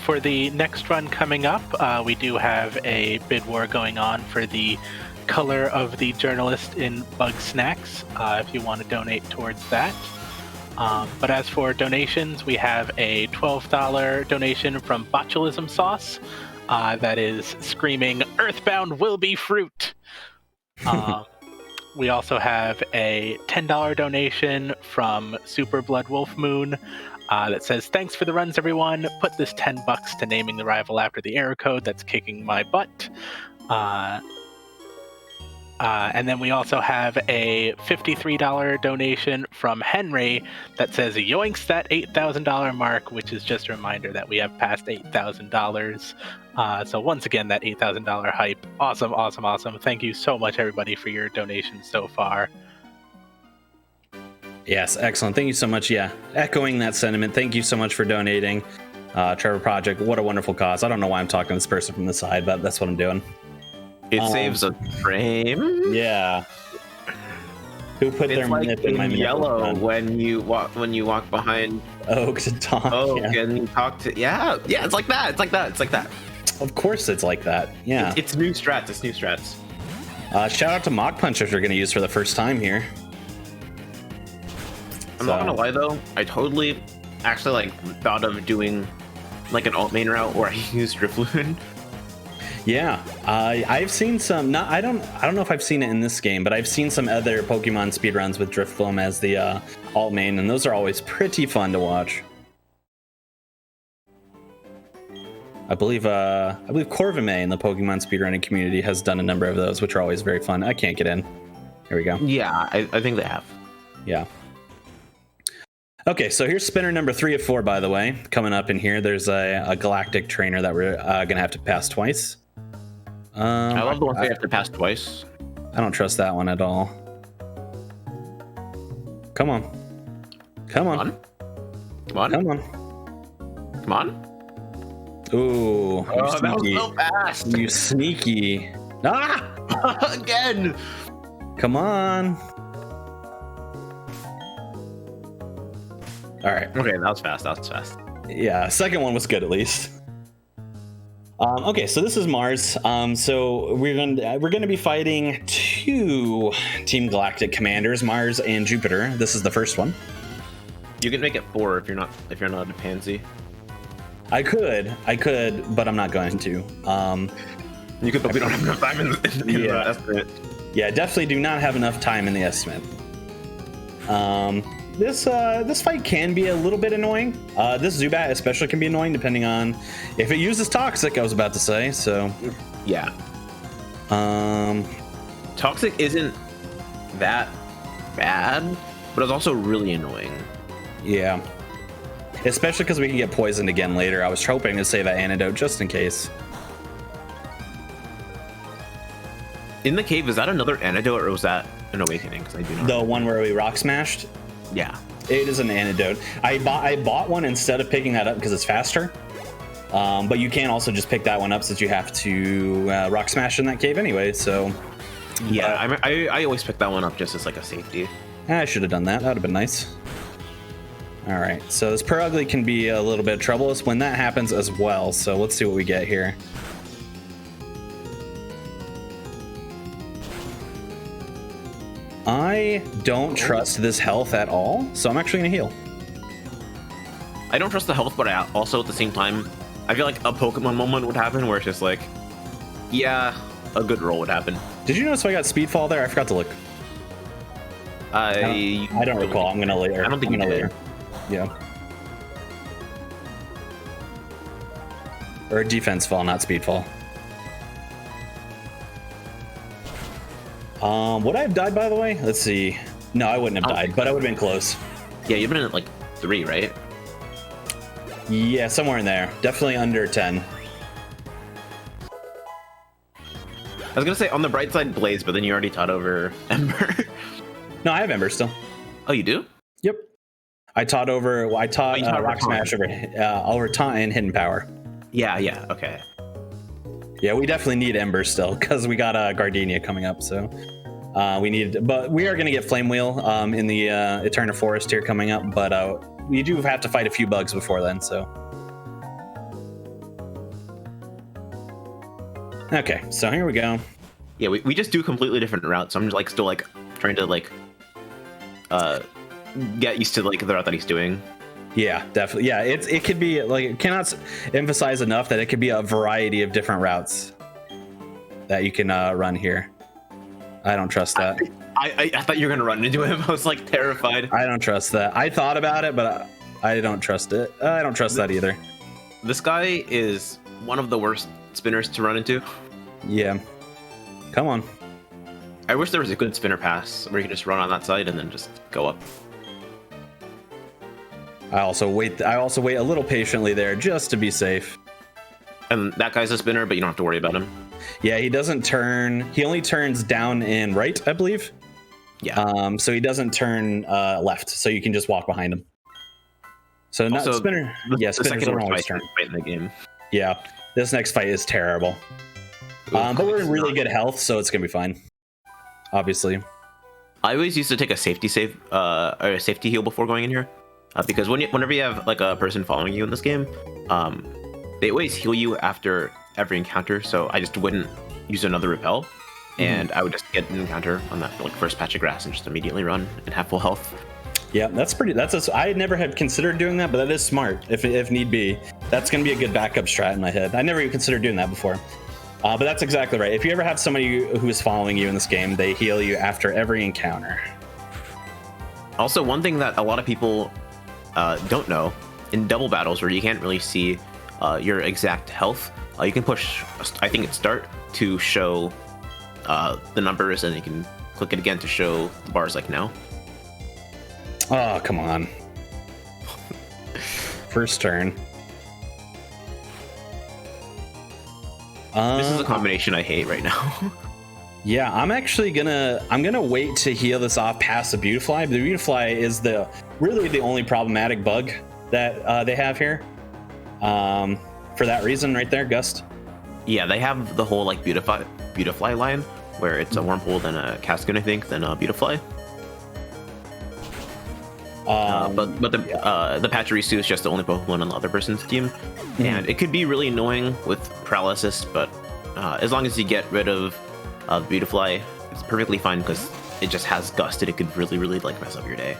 For the next run coming up, we do have a bid war going on for the color of the journalist in Bug Snacks, if you want to donate towards that. But as for donations, we have a $12 donation from Botulism Sauce that is screaming, "Earthbound will be fruit." We also have a $10 donation from Super Blood Wolf Moon that says, "Thanks for the runs, everyone. Put this $10 to naming the rival after the error code that's kicking my butt." And then we also have a $53 donation from Henry that says, "Yoinks that $8,000 mark," which is just a reminder that we have passed $8,000. So once again, that $8,000 hype. Awesome, awesome, awesome. Thank you so much, everybody, for your donations so far. Yes, excellent. Thank you so much. Yeah, echoing that sentiment. Thank you so much for donating. Trevor Project, what a wonderful cause. I don't know why I'm talking to this person from the side, but that's what I'm doing. It saves a frame. Yeah. Who put their nip in my yellow when you walk behind Oak to talk? And you talk to it's like that. It's like that. Of course, it's like that. Yeah. It's new strats. It's new strats. Shout out to Mock Punchers we're going to use for the first time here. I'm not gonna lie though, I totally actually thought of doing like an alt main route where I use Drifloon. Yeah, I've seen some. I don't know if I've seen it in this game, but I've seen some other Pokemon speedruns with Drifloon as the alt main, and those are always pretty fun to watch. I believe Corvime in the Pokemon speedrunning community has done a number of those, which are always very fun. I can't get in. Here we go. Yeah, I think they have. Yeah. Okay, so here's spinner number 3 of 4, by the way. Coming up in here, there's a galactic trainer that we're going to have to pass twice. I love the ones we have to pass twice. I don't trust that one at all. Come on. Come on. Come on. Come on. Come on. Ooh. Oh, that was so fast. You sneaky. Ah! Again. Come on. All right. Okay, that was fast. That was fast. Yeah, second one was good at least. Okay, so this is Mars. So we're gonna be fighting 2 Team Galactic commanders, Mars and Jupiter. This is the first one. You can make it 4 if you're not a pansy. I could, but I'm not going to. You could, but we don't have enough time in the estimate. Yeah, definitely do not have enough time in the estimate. This fight can be a little bit annoying. This Zubat especially can be annoying depending on if it uses Toxic, I was about to say, so. Yeah. Toxic isn't that bad, but it's also really annoying. Yeah. Especially because we can get poisoned again later. I was hoping to save that antidote just in case. In the cave, is that another antidote or was that an awakening? Because I do not. The one where we rock smashed? Yeah. It is an antidote. I bought one instead of picking that up because it's faster. But you can also just pick that one up since you have to rock smash in that cave anyway. So yeah, I always pick that one up just as like a safety. I should have done that. That would have been nice. All right, so this Perugly can be a little bit troublous when that happens as well. So let's see what we get here. I don't trust this health at all, so I'm actually gonna heal. I don't trust the health, but I also at the same time, I feel like a Pokemon moment would happen where it's just like, yeah, a good roll would happen. Did you notice I got Speedfall there? I forgot to look. I don't recall. I'm gonna later. I don't think you did. Later. Yeah. Or defense fall, not speed fall. Would I have died, by the way? Let's see. No, I wouldn't have died, but I would have been close. Yeah, you've been at like 3, right? Yeah, somewhere in there. Definitely under 10. I was gonna say on the bright side, Blaze, but then you already taught over Ember. No, I have Ember still. Oh, you do? Yep. I taught Rock Smash over Taunt and Hidden Power. Yeah, okay. Yeah, we definitely need Ember still because we got Gardenia coming up, so but we are going to get Flame Wheel in the Eterna Forest here coming up, but we do have to fight a few bugs before then, so. Okay, so here we go. Yeah, we just do completely different routes, so I'm just like still like trying to like get used to like the route that he's doing. Yeah, definitely. Yeah, it could be like, it cannot emphasize enough that it could be a variety of different routes that you can run here. I don't trust that. I thought you were gonna run into him. I was like terrified. I don't trust that. I thought about it, but I don't trust it. I don't trust that either. This guy is one of the worst spinners to run into. Yeah. Come on. I wish there was a good spinner pass where you could just run on that side and then just go up. I also wait a little patiently there just to be safe. And that guy's a spinner, but you don't have to worry about him. Yeah, he doesn't turn. He only turns down and right, I believe. Yeah. So he doesn't turn left, so you can just walk behind him. So not also, spinner. Yeah, spinners don't always turn. Fight in the game. Yeah, this next fight is terrible. But we're in really good health, so it's gonna be fine. Obviously. I always used to take a safety save, or a safety heal before going in here. Because whenever you have like a person following you in this game, they always heal you after every encounter. So I just wouldn't use another repel, and I would just get an encounter on that like first patch of grass and just immediately run and have full health. Yeah, I never had considered doing that, but that is smart if need be. That's gonna be a good backup strat in my head. I never even considered doing that before. But that's exactly right. If you ever have somebody who is following you in this game, they heal you after every encounter. Also, one thing that a lot of people don't know, in double battles where you can't really see your exact health, you can push, I think it's start, to show the numbers, and you can click it again to show the bars like now. Oh, come on. first turn. This is a combination I hate right now. Yeah, I'm actually gonna wait to heal this off past the Beautifly. The Beautifly is really the only problematic bug that they have here. For that reason, right there, Gust. Yeah, they have the whole like Beautifly line where it's a Wormhole, then a Cascade, I think, then a Beautifly. But the Pachirisu is just the only Pokemon on the other person's team, and it could be really annoying with Paralysis. But as long as you get rid of Beautifly, it's perfectly fine because it just has Gust, and it could really like mess up your day.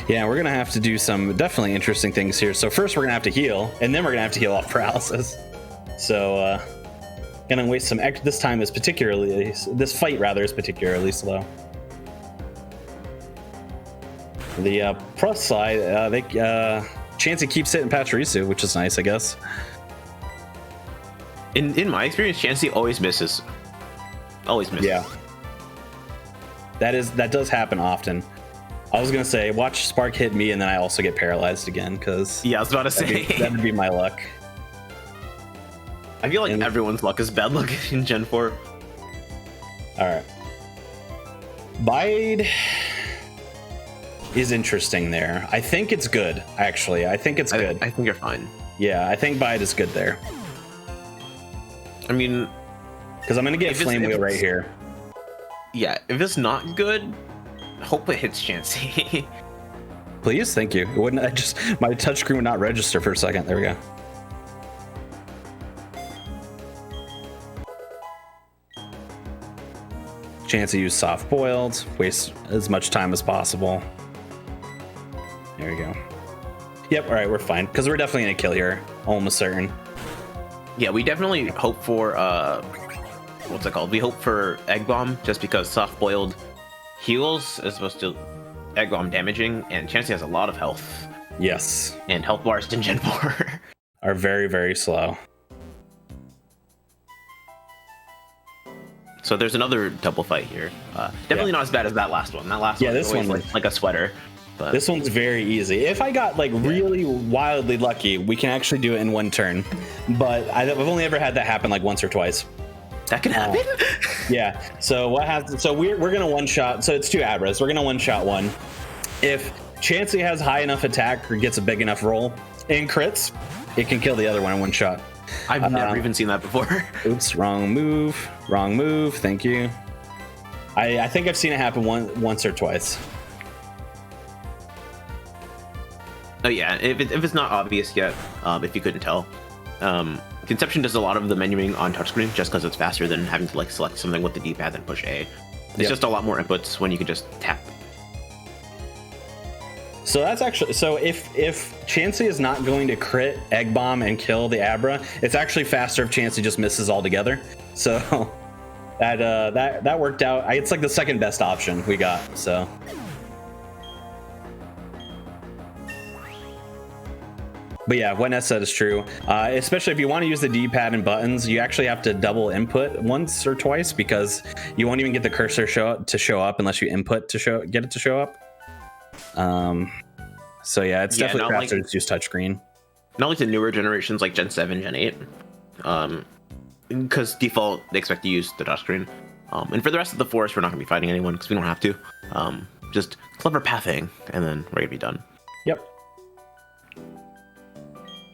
Yeah, we're gonna have to do some definitely interesting things here. So first, we're gonna have to heal, and then we're gonna have to heal off Paralysis. So gonna waste some. This time is particularly this fight rather is particularly slow. The plus side, Chansey keeps hitting Pachirisu, which is nice, I guess. In my experience, Chansey always misses. Always misses. Yeah. That does happen often. I was gonna say, watch Spark hit me, and then I also get paralyzed again, because yeah, I was about to say that'd be my luck. I feel like everyone's luck is bad luck in Gen 4. All right. Bide is interesting there. I think it's good, actually. I think it's good. I think you're fine. Yeah, I think Bide is good there. I mean, because I'm gonna get Flame Wheel right here. Yeah, if it's not good, hope it hits Chansey. Please, thank you. It wouldn't. My touchscreen would not register for a second. There we go. Chance to use Soft Boiled. Waste as much time as possible. There we go. Yep. All right, we're fine because we're definitely gonna kill here, almost certain. Yeah, we definitely hope for what's it called? We hope for Egg Bomb just because Soft Boiled heals as opposed to Egg Bomb damaging, and Chansey has a lot of health. Yes. And health bars in Gen 4 are very, very slow. So there's another double fight here. Definitely not as bad as that last one. That last one this was one like a sweater. But this one's very easy. If I got like really wildly lucky, we can actually do it in one turn. But I've only ever had that happen like once or twice. That can happen. Yeah. So what happens? So we're gonna one shot. So it's two Abras. We're gonna one shot one. If Chansey has high enough attack or gets a big enough roll and crits, it can kill the other one in one shot. I've never even seen that before. Oops, wrong move. Wrong move. Thank you. I think I've seen it happen once or twice. Oh yeah, if it's not obvious yet, if you couldn't tell, Conception does a lot of the menuing on touchscreen just because it's faster than having to like select something with the D-pad and push A. It's just a lot more inputs when you can just tap. So that's actually if Chansey is not going to crit Egg Bomb and kill the Abra, it's actually faster if Chansey just misses altogether. So that worked out. It's like the second best option we got. So. But yeah, what Ness said is true. Especially if you want to use the D-pad and buttons, you actually have to double input once or twice because you won't even get the cursor to show up unless you input to get it to show up. So yeah, it's definitely faster to use touchscreen. Not like the newer generations like Gen 7, Gen 8. Because default, they expect to use the touchscreen. And for the rest of the forest, we're not going to be fighting anyone because we don't have to. Just clever pathing, and then we're going to be done. Yep.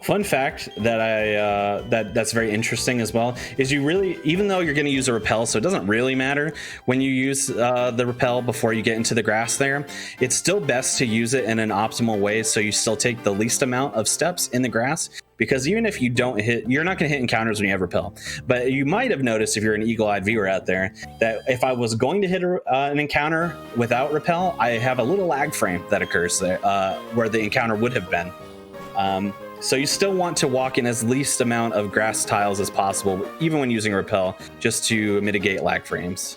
Fun fact that that's very interesting as well is you really, even though you're going to use a repel, so it doesn't really matter when you use the repel before you get into the grass there, it's still best to use it in an optimal way so you still take the least amount of steps in the grass, because even if you don't hit, you're not going to hit encounters when you have repel. But you might have noticed, if you're an eagle-eyed viewer out there, that if I was going to hit an encounter without repel, I have a little lag frame that occurs there where the encounter would have been. So you still want to walk in as least amount of grass tiles as possible, even when using repel, just to mitigate lag frames.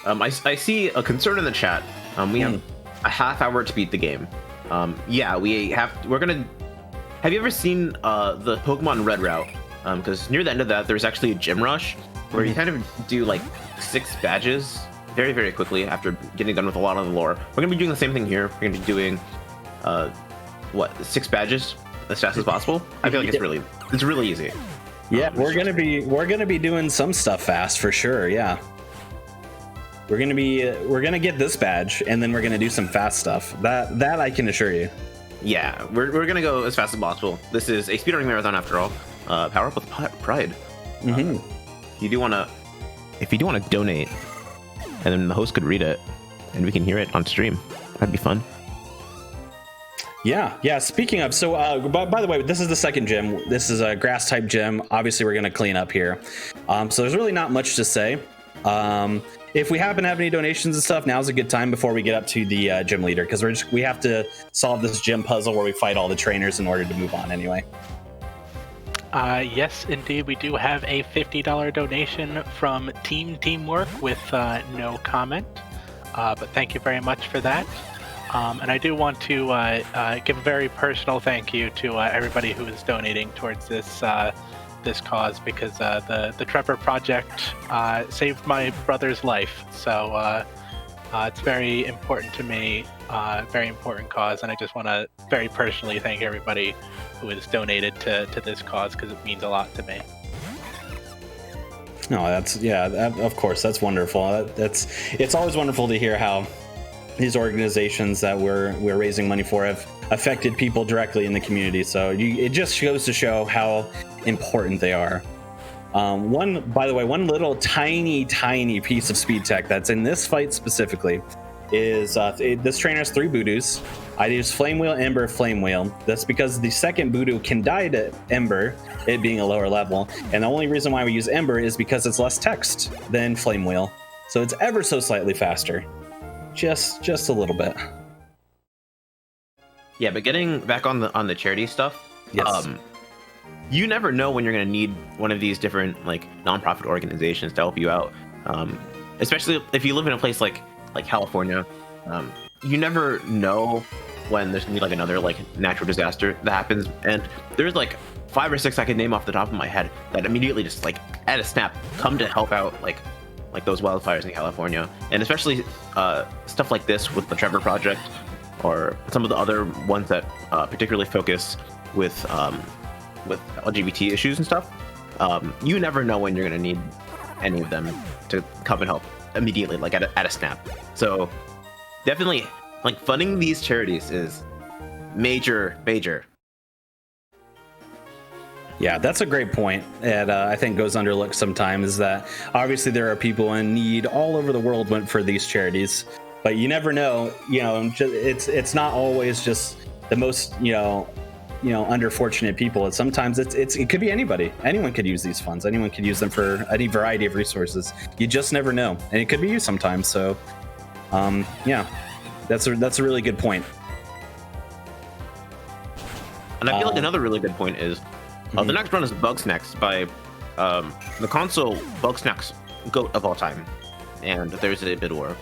I see a concern in the chat. We have a half hour to beat the game. Yeah, we're gonna. Have you ever seen the Pokemon Red route? Because near the end of that, there's actually a gym rush where you kind of do like 6 badges very, very quickly after getting done with a lot of the lore. We're gonna be doing the same thing here. We're gonna be doing what 6 badges as fast as possible. I feel like it's really easy. Yeah, we're gonna be doing some stuff fast for sure. Yeah, we're gonna get this badge, and then we're gonna do some fast stuff. That I can assure you. Yeah, we're gonna go as fast as possible. This is a speedrunning marathon after all. Power up with pride. Mm-hmm. If you do wanna donate, and then the host could read it, and we can hear it on stream, that'd be fun. Yeah. Speaking of, so by the way, this is the second gym. This is a grass type gym. Obviously, we're gonna clean up here. So there's really not much to say. If we happen to have any donations and stuff, now's a good time before we get up to the gym leader, because we have to solve this gym puzzle where we fight all the trainers in order to move on anyway. Yes, indeed, we do have a $50 donation from Teamwork with no comment, but thank you very much for that. And I do want to give a very personal thank you to everybody who is donating towards this cause, because the Trevor Project saved my brother's life. So it's very important to me, very important cause, and I just want to very personally thank everybody who has donated to this cause, because it means a lot to me. No, of course, that's wonderful. It's always wonderful to hear how these organizations that we're raising money for have affected people directly in the community. So it just goes to show how important they are. By the way, one little tiny piece of speed tech that's in this fight specifically is this trainer has 3 voodoos. I use Flame Wheel, Ember, Flame Wheel. That's because the second voodoo can die to Ember, it being a lower level. And the only reason why we use Ember is because it's less text than Flame Wheel. So it's ever so slightly faster. Just a little bit. Yeah, but getting back on the charity stuff, yes. You never know when you're going to need one of these different like nonprofit organizations to help you out. Especially if you live in a place like California, you never know when there's going to be like another like natural disaster that happens. And there's like 5 or 6 I can name off the top of my head that immediately just like at a snap come to help out like those wildfires in California. And especially stuff like this with the Trevor Project, or some of the other ones that particularly focus with LGBT issues and stuff. You never know when you're going to need any of them to come and help immediately, like at a snap. So definitely, like, funding these charities is major. Yeah, that's a great point that I think goes underlooked sometimes, is that obviously there are people in need all over the world for these charities, but you never know. It's not always just the most underfortunate people. Sometimes it could be anybody. Anyone could use these funds. Anyone could use them for any variety of resources. You just never know, and it could be you sometimes. So, that's a really good point. And I feel like another really good point is the next run is Bug Snacks by the console Bug Snacks GOAT of all time, and there's a bid war.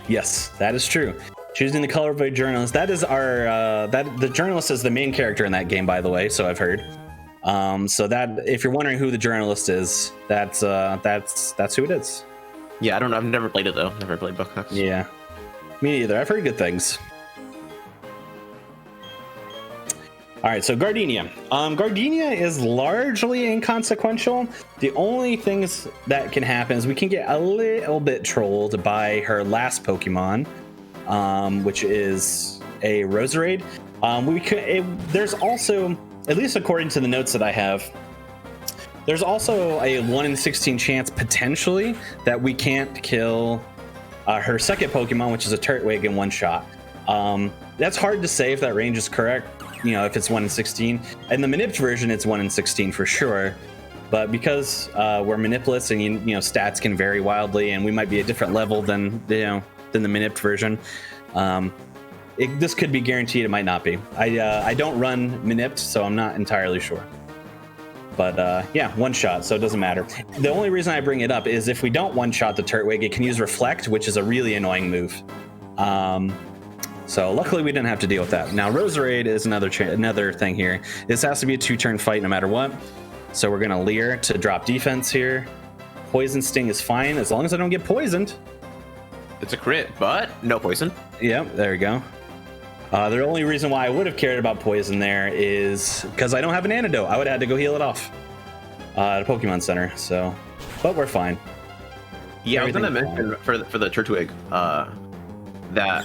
Yes, that is true. Choosing the color of a journalist. That is our the journalist is the main character in that game, by the way. So I've heard. So that if you're wondering who the journalist is, that's who it is. Yeah, I don't know. I've never played it though. Never played Bug Snacks. Yeah, me neither. I've heard good things. All right, so Gardenia. Gardenia is largely inconsequential. The only things that can happen is we can get a little bit trolled by her last Pokemon, which is a Roserade. There's also, at least according to the notes that I have, there's also a 1 in 16 chance potentially that we can't kill her second Pokemon, which is a Turtwig, in one shot. That's hard to say if that range is correct. If it's 1 in 16. In the Manipped version, it's 1 in 16 for sure. But because we're Manipless and stats can vary wildly, and we might be a different level than the Manipped version, this could be guaranteed. It might not be. I don't run Manipped, so I'm not entirely sure. But one shot, so it doesn't matter. The only reason I bring it up is if we don't one shot the Turtwig, it can use Reflect, which is a really annoying move. So luckily we didn't have to deal with that. Now Roserade is another thing here. This has to be a 2-turn fight no matter what. So we're gonna Leer to drop defense here. Poison Sting is fine as long as I don't get poisoned. It's a crit, but no poison. Yep, there we go. The only reason why I would have cared about poison there is because I don't have an antidote. I would have had to go heal it off at a Pokemon Center. So, but we're fine. Yeah, I was gonna mention for the Turtwig that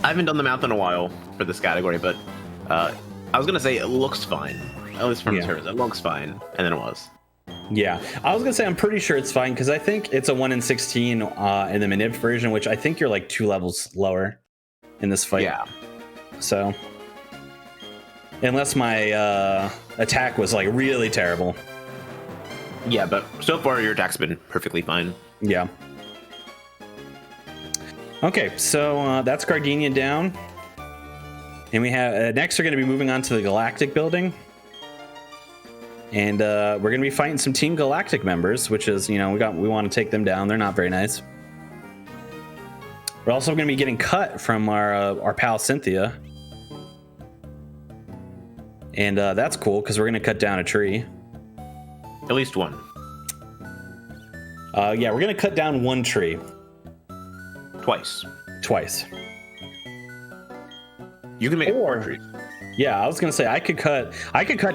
I haven't done the math in a while for this category, but I was gonna say it looks fine. At least from the surface, it looks fine, and then it was. Yeah, I was gonna say I'm pretty sure it's fine because I think it's a 1 in 16 in the Manip version, which I think you're like 2 levels lower in this fight. Yeah. So, unless my attack was like really terrible. Yeah, but so far your attack's been perfectly fine. Yeah. Okay, so that's Gardenia down, and we have next we're gonna be moving on to the Galactic building. And we're going to be fighting some Team Galactic members, which is, we want to take them down. They're not very nice. We're also going to be getting cut from our pal Cynthia. And that's cool because we're going to cut down a tree. At least one. Yeah, we're going to cut down one tree. Twice. You can make it 4 trees. Yeah, I was going to say I could cut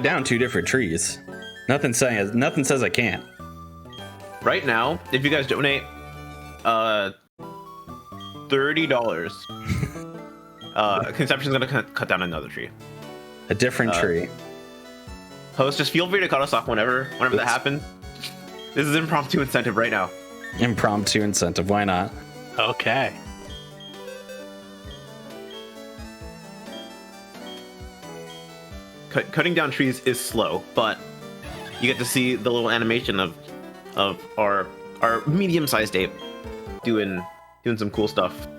down 2 different trees. Nothing says I can't. Right now, if you guys donate $30, Conception's gonna cut down another tree. A different tree. Host, just feel free to cut us off whenever that happens. This is impromptu incentive right now. Impromptu incentive, why not? Okay. Cutting down trees is slow, but you get to see the little animation of our medium-sized ape doing some cool stuff.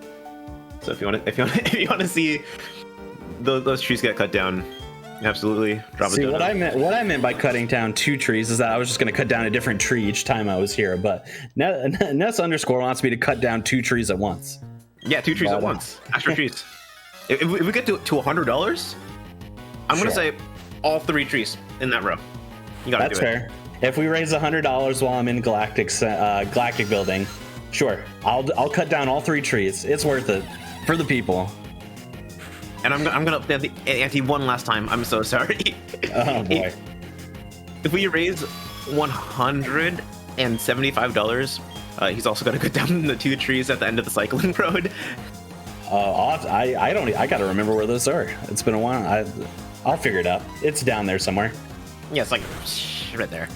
So if you want to see those trees get cut down, absolutely drop it. What I meant by cutting down 2 trees is that I was just going to cut down a different tree each time I was here. But Ness underscore wants me to cut down 2 trees at once. Yeah, 2 trees at once. Extra trees. If we get to $100. I'm gonna say all 3 trees in that row. You gotta do it. That's fair. If we raise $100 while I'm in Galactic building, sure, I'll cut down all 3 trees. It's worth it for the people. And I'm gonna up the ante one last time. I'm so sorry. Oh boy. If we raise $175, he's also gonna cut down the 2 trees at the end of the cycling road. I gotta remember where those are. It's been a while. I'll figure it out. It's down there somewhere. Yeah, it's like right there.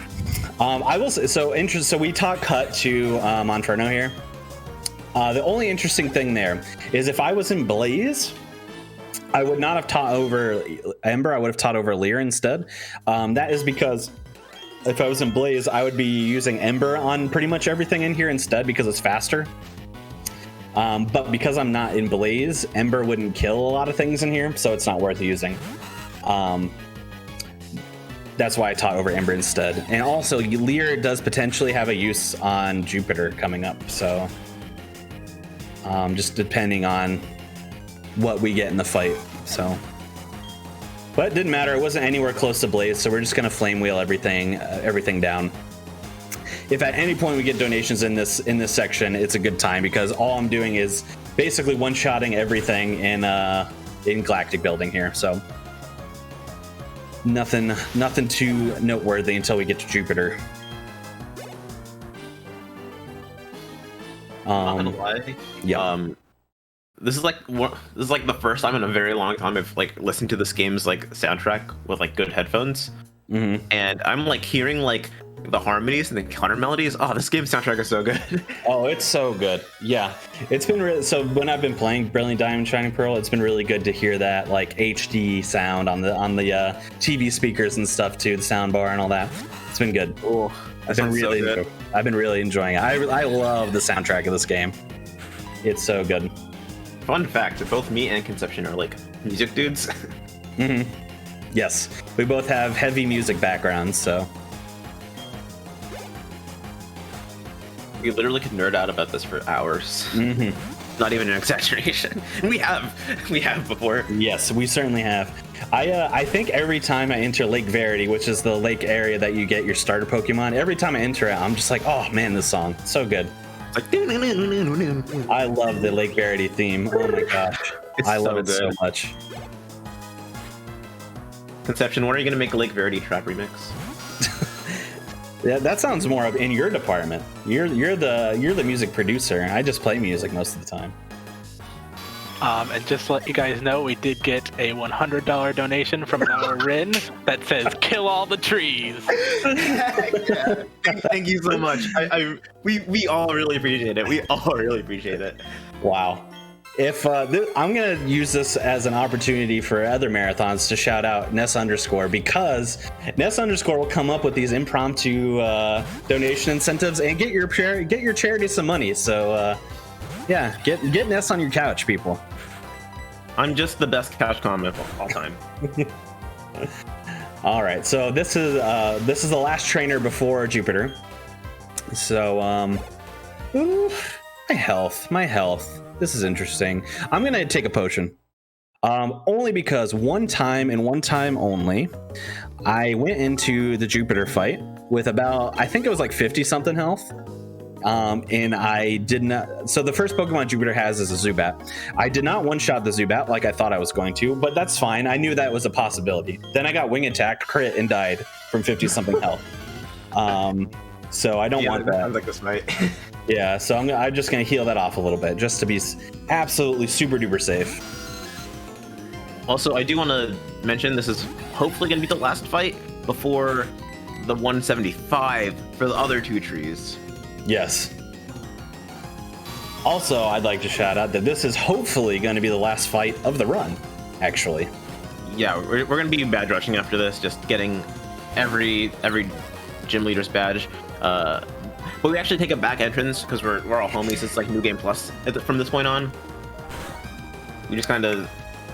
I will say, so we talk cut to Monferno here. The only interesting thing there is if I was in Blaze, I would not have taught over Ember. I would have taught over Lear instead. That is because if I was in Blaze, I would be using Ember on pretty much everything in here instead because it's faster. But because I'm not in Blaze, Ember wouldn't kill a lot of things in here, so it's not worth using. That's why I taught over Ember instead. And also, Lear does potentially have a use on Jupiter coming up, so just depending on what we get in the fight. So, but it didn't matter. It wasn't anywhere close to Blaze, so we're just gonna flame wheel everything down. If at any point we get donations in this section, it's a good time because all I'm doing is basically one-shotting everything in Galactic building here. So nothing too noteworthy until we get to Jupiter. Not gonna lie. Yeah. This is like the first time in a very long time I've like listened to this game's like soundtrack with like good headphones, and I'm like hearing like the harmonies and the counter melodies. Oh, this game's soundtrack is so good. Oh, it's so good. Yeah, it's been really, so when I've been playing Brilliant Diamond Shining Pearl, it's been really good to hear that like HD sound on the TV speakers and stuff too, the sound bar and all that. It's been good. Oh, I've been really enjoying it. I love the soundtrack of this game. It's so good. Fun fact, both me and Conception are like music dudes. Yes, we both have heavy music backgrounds, so we literally could nerd out about this for hours. Not even an exaggeration. We have before. Yes, we certainly have. I think every time I enter Lake Verity, which is the lake area that you get your starter Pokemon, every time I enter it, I'm just like, oh man, this song, so good. It's like, I love the Lake Verity theme. Oh my gosh. I love so it so good. much. Conception, when are you gonna make a Lake Verity trap remix? Yeah, that sounds more in your department. You're the music producer. I just play music most of the time. And just to let you guys know, we did get a $100 donation from our Rin that says "Kill all the trees." Thank you so much. We all really appreciate it. We all really appreciate it. Wow. If I'm gonna use this as an opportunity for other marathons to shout out Ness underscore, because Ness underscore will come up with these impromptu donation incentives and get your charity some money. So yeah, get Ness on your couch, people. I'm just the best couch comment of all time. All right, so this is the last trainer before Jupiter. So ooh, my health. This is interesting. I'm gonna take a potion. Only because one time and one time only, I went into the Jupiter fight with about, I think it was like 50 something health. And I did not. So the first Pokemon Jupiter has is a Zubat. I did not one-shot the Zubat like I thought I was going to, but that's fine. I knew that was a possibility. Then I got wing attacked, crit, and died from 50 something health. So I don't want that. Sounds like this fight. Yeah, so I'm just going to heal that off a little bit just to be absolutely super duper safe. Also, I do want to mention this is hopefully going to be the last fight before the 175 for the other two trees. Yes. Also, I'd like to shout out that this is hopefully going to be the last fight of the run, actually. Yeah, we're going to be badge rushing after this, just getting every gym leader's badge. But we actually take a back entrance because we're all homies. It's like New Game Plus from this point on. We just kind of.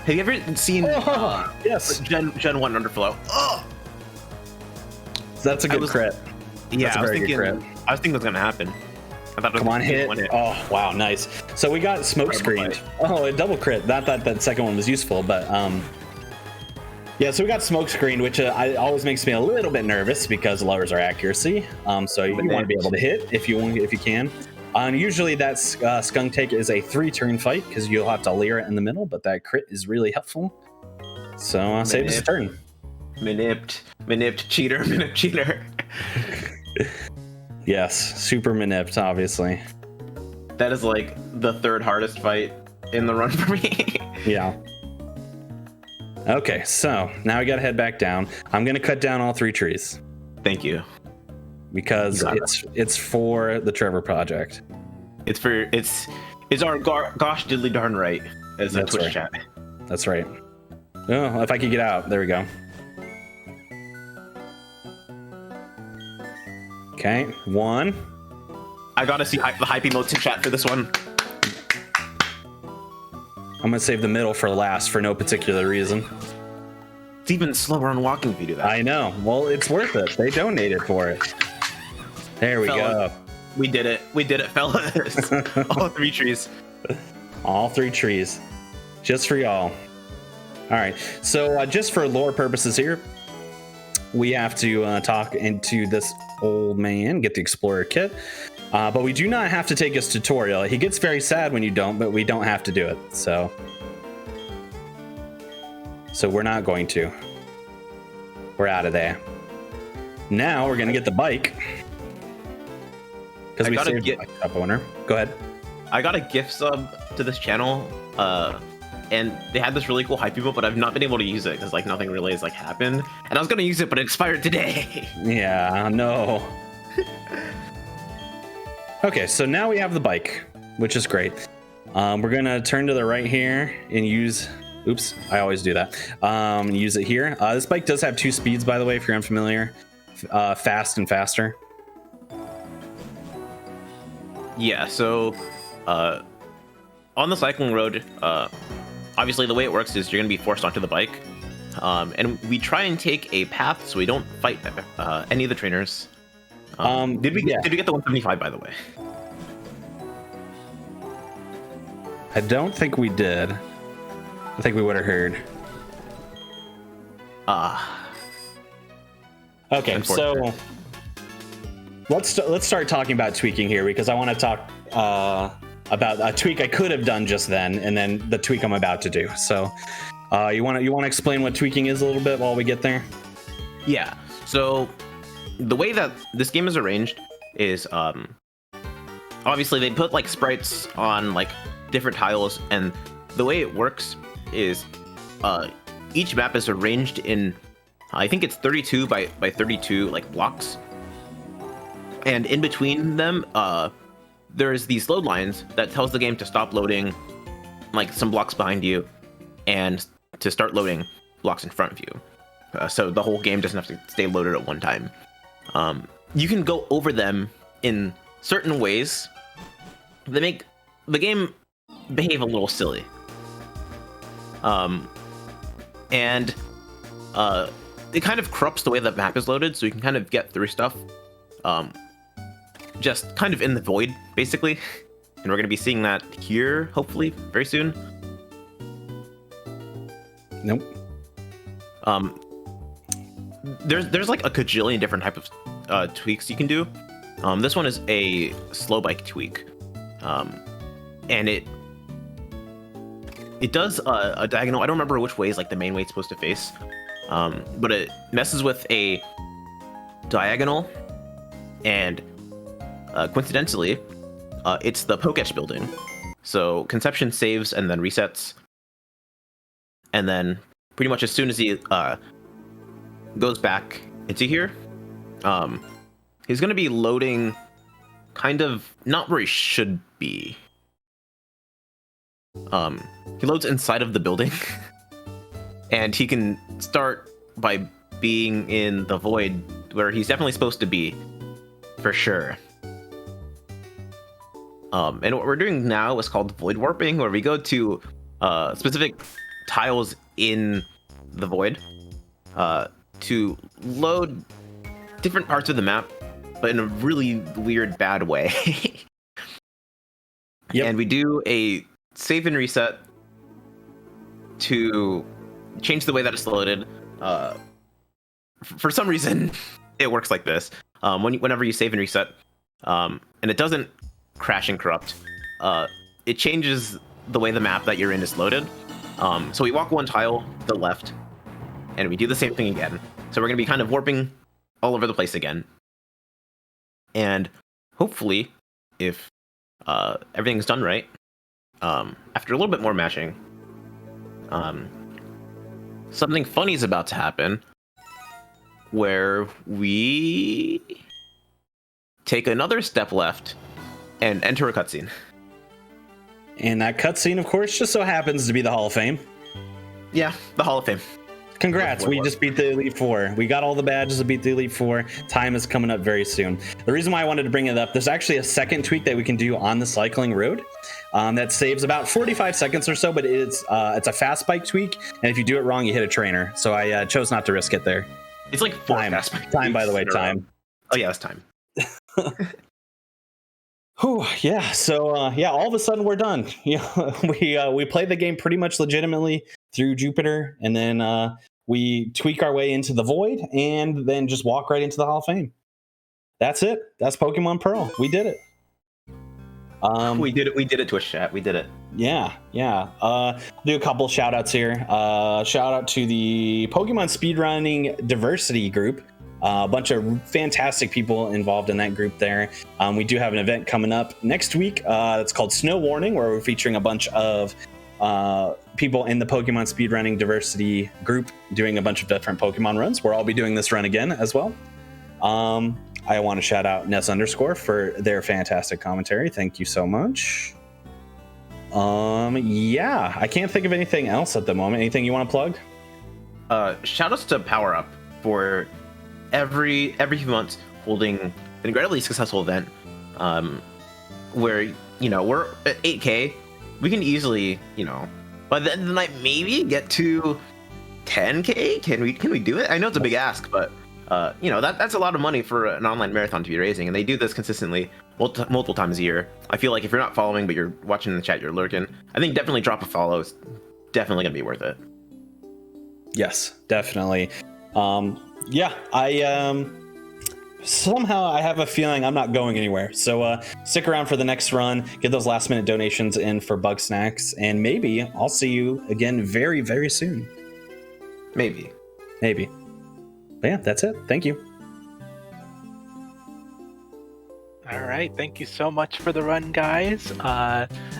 Have you ever seen? Yes. Gen 1 Underflow. Oh! That's a good crit. Yeah, That's a very good crit. I was thinking it was gonna happen. I thought it was Come on, hit. Oh, wow, nice. So we got smoke screened. Oh, a double crit. Not that that second one was useful, but yeah. So we got smoke screened, which always makes me a little bit nervous because it lowers our accuracy. So you want to be able to hit if you can. Usually that skunk take is a 3-turn fight because you'll have to layer it in the middle, but that crit is really helpful. So save us a turn. Manipped cheater. Yes, super manipped, obviously. That is like the third hardest fight in the run for me. Yeah. Okay, so now we gotta head back down. I'm gonna cut down all 3 trees. Thank you. Because it's for the Trevor Project. It's our gosh diddly darn right as a Twitch chat. That's right. Oh, if I could get out, there we go. Okay, 1. I gotta see the hype emotes in chat for this one. I'm gonna save the middle for last for no particular reason. It's even slower on walking if you do that. I know. Well, it's worth it. They donated for it. There we go. We did it, fellas. All 3 trees. All 3 trees. Just for y'all. All right. So just for lore purposes here, we have to talk into this old man, get the Explorer kit. But we do not have to take his tutorial. He gets very sad when you don't, but we don't have to do it. So we're not going to. We're out of there. Now we're going to get the bike. Because we saved the bike up owner. Go ahead. I got a gift sub to this channel, and they had this really cool hype emote, but I've not been able to use it because like nothing really has like happened. And I was gonna use it, but it expired today. Yeah, no. Okay, so now we have the bike, which is great. We're gonna turn to the right here and use. Oops, I always do that. Use it here. This bike does have 2 speeds, by the way, if you're unfamiliar. Fast and faster. Yeah, so on the cycling road, obviously the way it works is you're going to be forced onto the bike. And we try and take a path so we don't fight any of the trainers. Did we get the 175, by the way? I don't think we did. I think we would have heard. Okay, so let's start talking about tweaking here because I want to talk about a tweak I could have done just then, and then the tweak I'm about to do. So, you want to explain what tweaking is a little bit while we get there? Yeah. So the way that this game is arranged is obviously they put like sprites on like different tiles, and the way it works is each map is arranged in I think it's 32 by 32 like blocks, and in between them there's these load lines that tells the game to stop loading like some blocks behind you and to start loading blocks in front of you, so the whole game doesn't have to stay loaded at one time. You can go over them in certain ways that make the game behave a little silly. And it kind of corrupts the way the map is loaded, so you can kind of get through stuff just kind of in the void, basically. And we're going to be seeing that here, hopefully, very soon. Nope. There's like a cajillion different type of tweaks you can do. This one is a slow bike tweak, and it does a diagonal. I don't remember which way is like the main way it's supposed to face, but it messes with a diagonal, and coincidentally, it's the Poketch building. So Conception saves and then resets, and then pretty much as soon as he goes back into here, he's going to be loading kind of not where he should be. He loads inside of the building, and he can start by being in the void where he's definitely supposed to be, for sure. And what we're doing now is called void warping, where we go to specific tiles in the void to load different parts of the map, but in a really weird, bad way. Yep. And we do a save and reset to change the way that it's loaded. For some reason, it works like this. Whenever you save and reset, and it doesn't crash and corrupt, it changes the way the map that you're in is loaded. So we walk one tile to the left, and we do the same thing again. So we're going to be kind of warping all over the place again. And hopefully, if everything's done right, after a little bit more mashing, something funny is about to happen, where we take another step left and enter a cutscene. And that cutscene, of course, just so happens to be the Hall of Fame. Yeah, the Hall of Fame. Congrats, we just beat the Elite Four. We got all the badges to beat the Elite Four. Time is coming up very soon. The reason why I wanted to bring it up, there's actually a second tweak that we can do on the cycling road that saves about 45 seconds or so, but it's a fast bike tweak, and if you do it wrong, you hit a trainer. So I chose not to risk it there. It's like time, by the way, time. Oh yeah, it's time. Whew, yeah. So all of a sudden we're done. We played the game pretty much legitimately through Jupiter, and then we tweak our way into the void, and then just walk right into the Hall of Fame. That's it. That's Pokemon Pearl. We did it. We did it. We did it, Twitch chat. We did it. Yeah. Do a couple shout outs here. Shout out to the Pokemon Speedrunning Diversity group. A bunch of fantastic people involved in that group there. We do have an event coming up next week. It's called Snow Warning, where we're featuring a bunch of people in the Pokemon Speedrunning Diversity group doing a bunch of different Pokemon runs. We'll all be doing this run again as well. I want to shout out Ness _ for their fantastic commentary. Thank you so much. Yeah, I can't think of anything else at the moment. Anything you want to plug? Shout outs to Power Up for every few months holding an incredibly successful event, where we're at 8K. We can easily, by the end of the night, maybe get to 10K. Can we do it? I know it's a big ask, but that's a lot of money for an online marathon to be raising, and they do this consistently multiple times a year. I feel like if you're not following but you're watching in the chat, you're lurking, I think definitely drop a follow. It's definitely gonna be worth it. Yes, definitely. Yeah, I somehow I have a feeling I'm not going anywhere. So stick around for the next run, get those last minute donations in for Bug Snacks, and maybe I'll see you again very, very soon. Maybe. But yeah, that's it. Thank you. All right, thank you so much for the run, guys,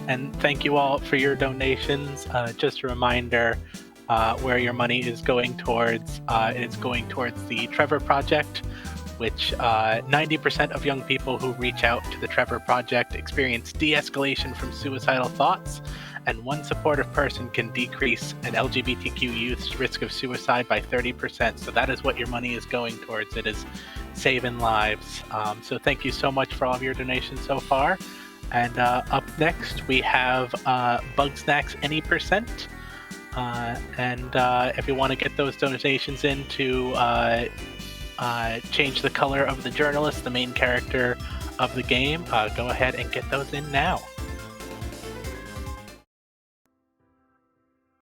and thank you all for your donations. Just a reminder, where your money is going towards, it's going towards the Trevor Project, which 90% of young people who reach out to the Trevor Project experience de-escalation from suicidal thoughts, and one supportive person can decrease an LGBTQ youth's risk of suicide by 30%. So that is what your money is going towards. It is saving lives. So thank you so much for all of your donations so far. And up next, we have Bug Snacks Any Percent. And if you want to get those donations in to change the color of the journalist, the main character of the game, go ahead and get those in now.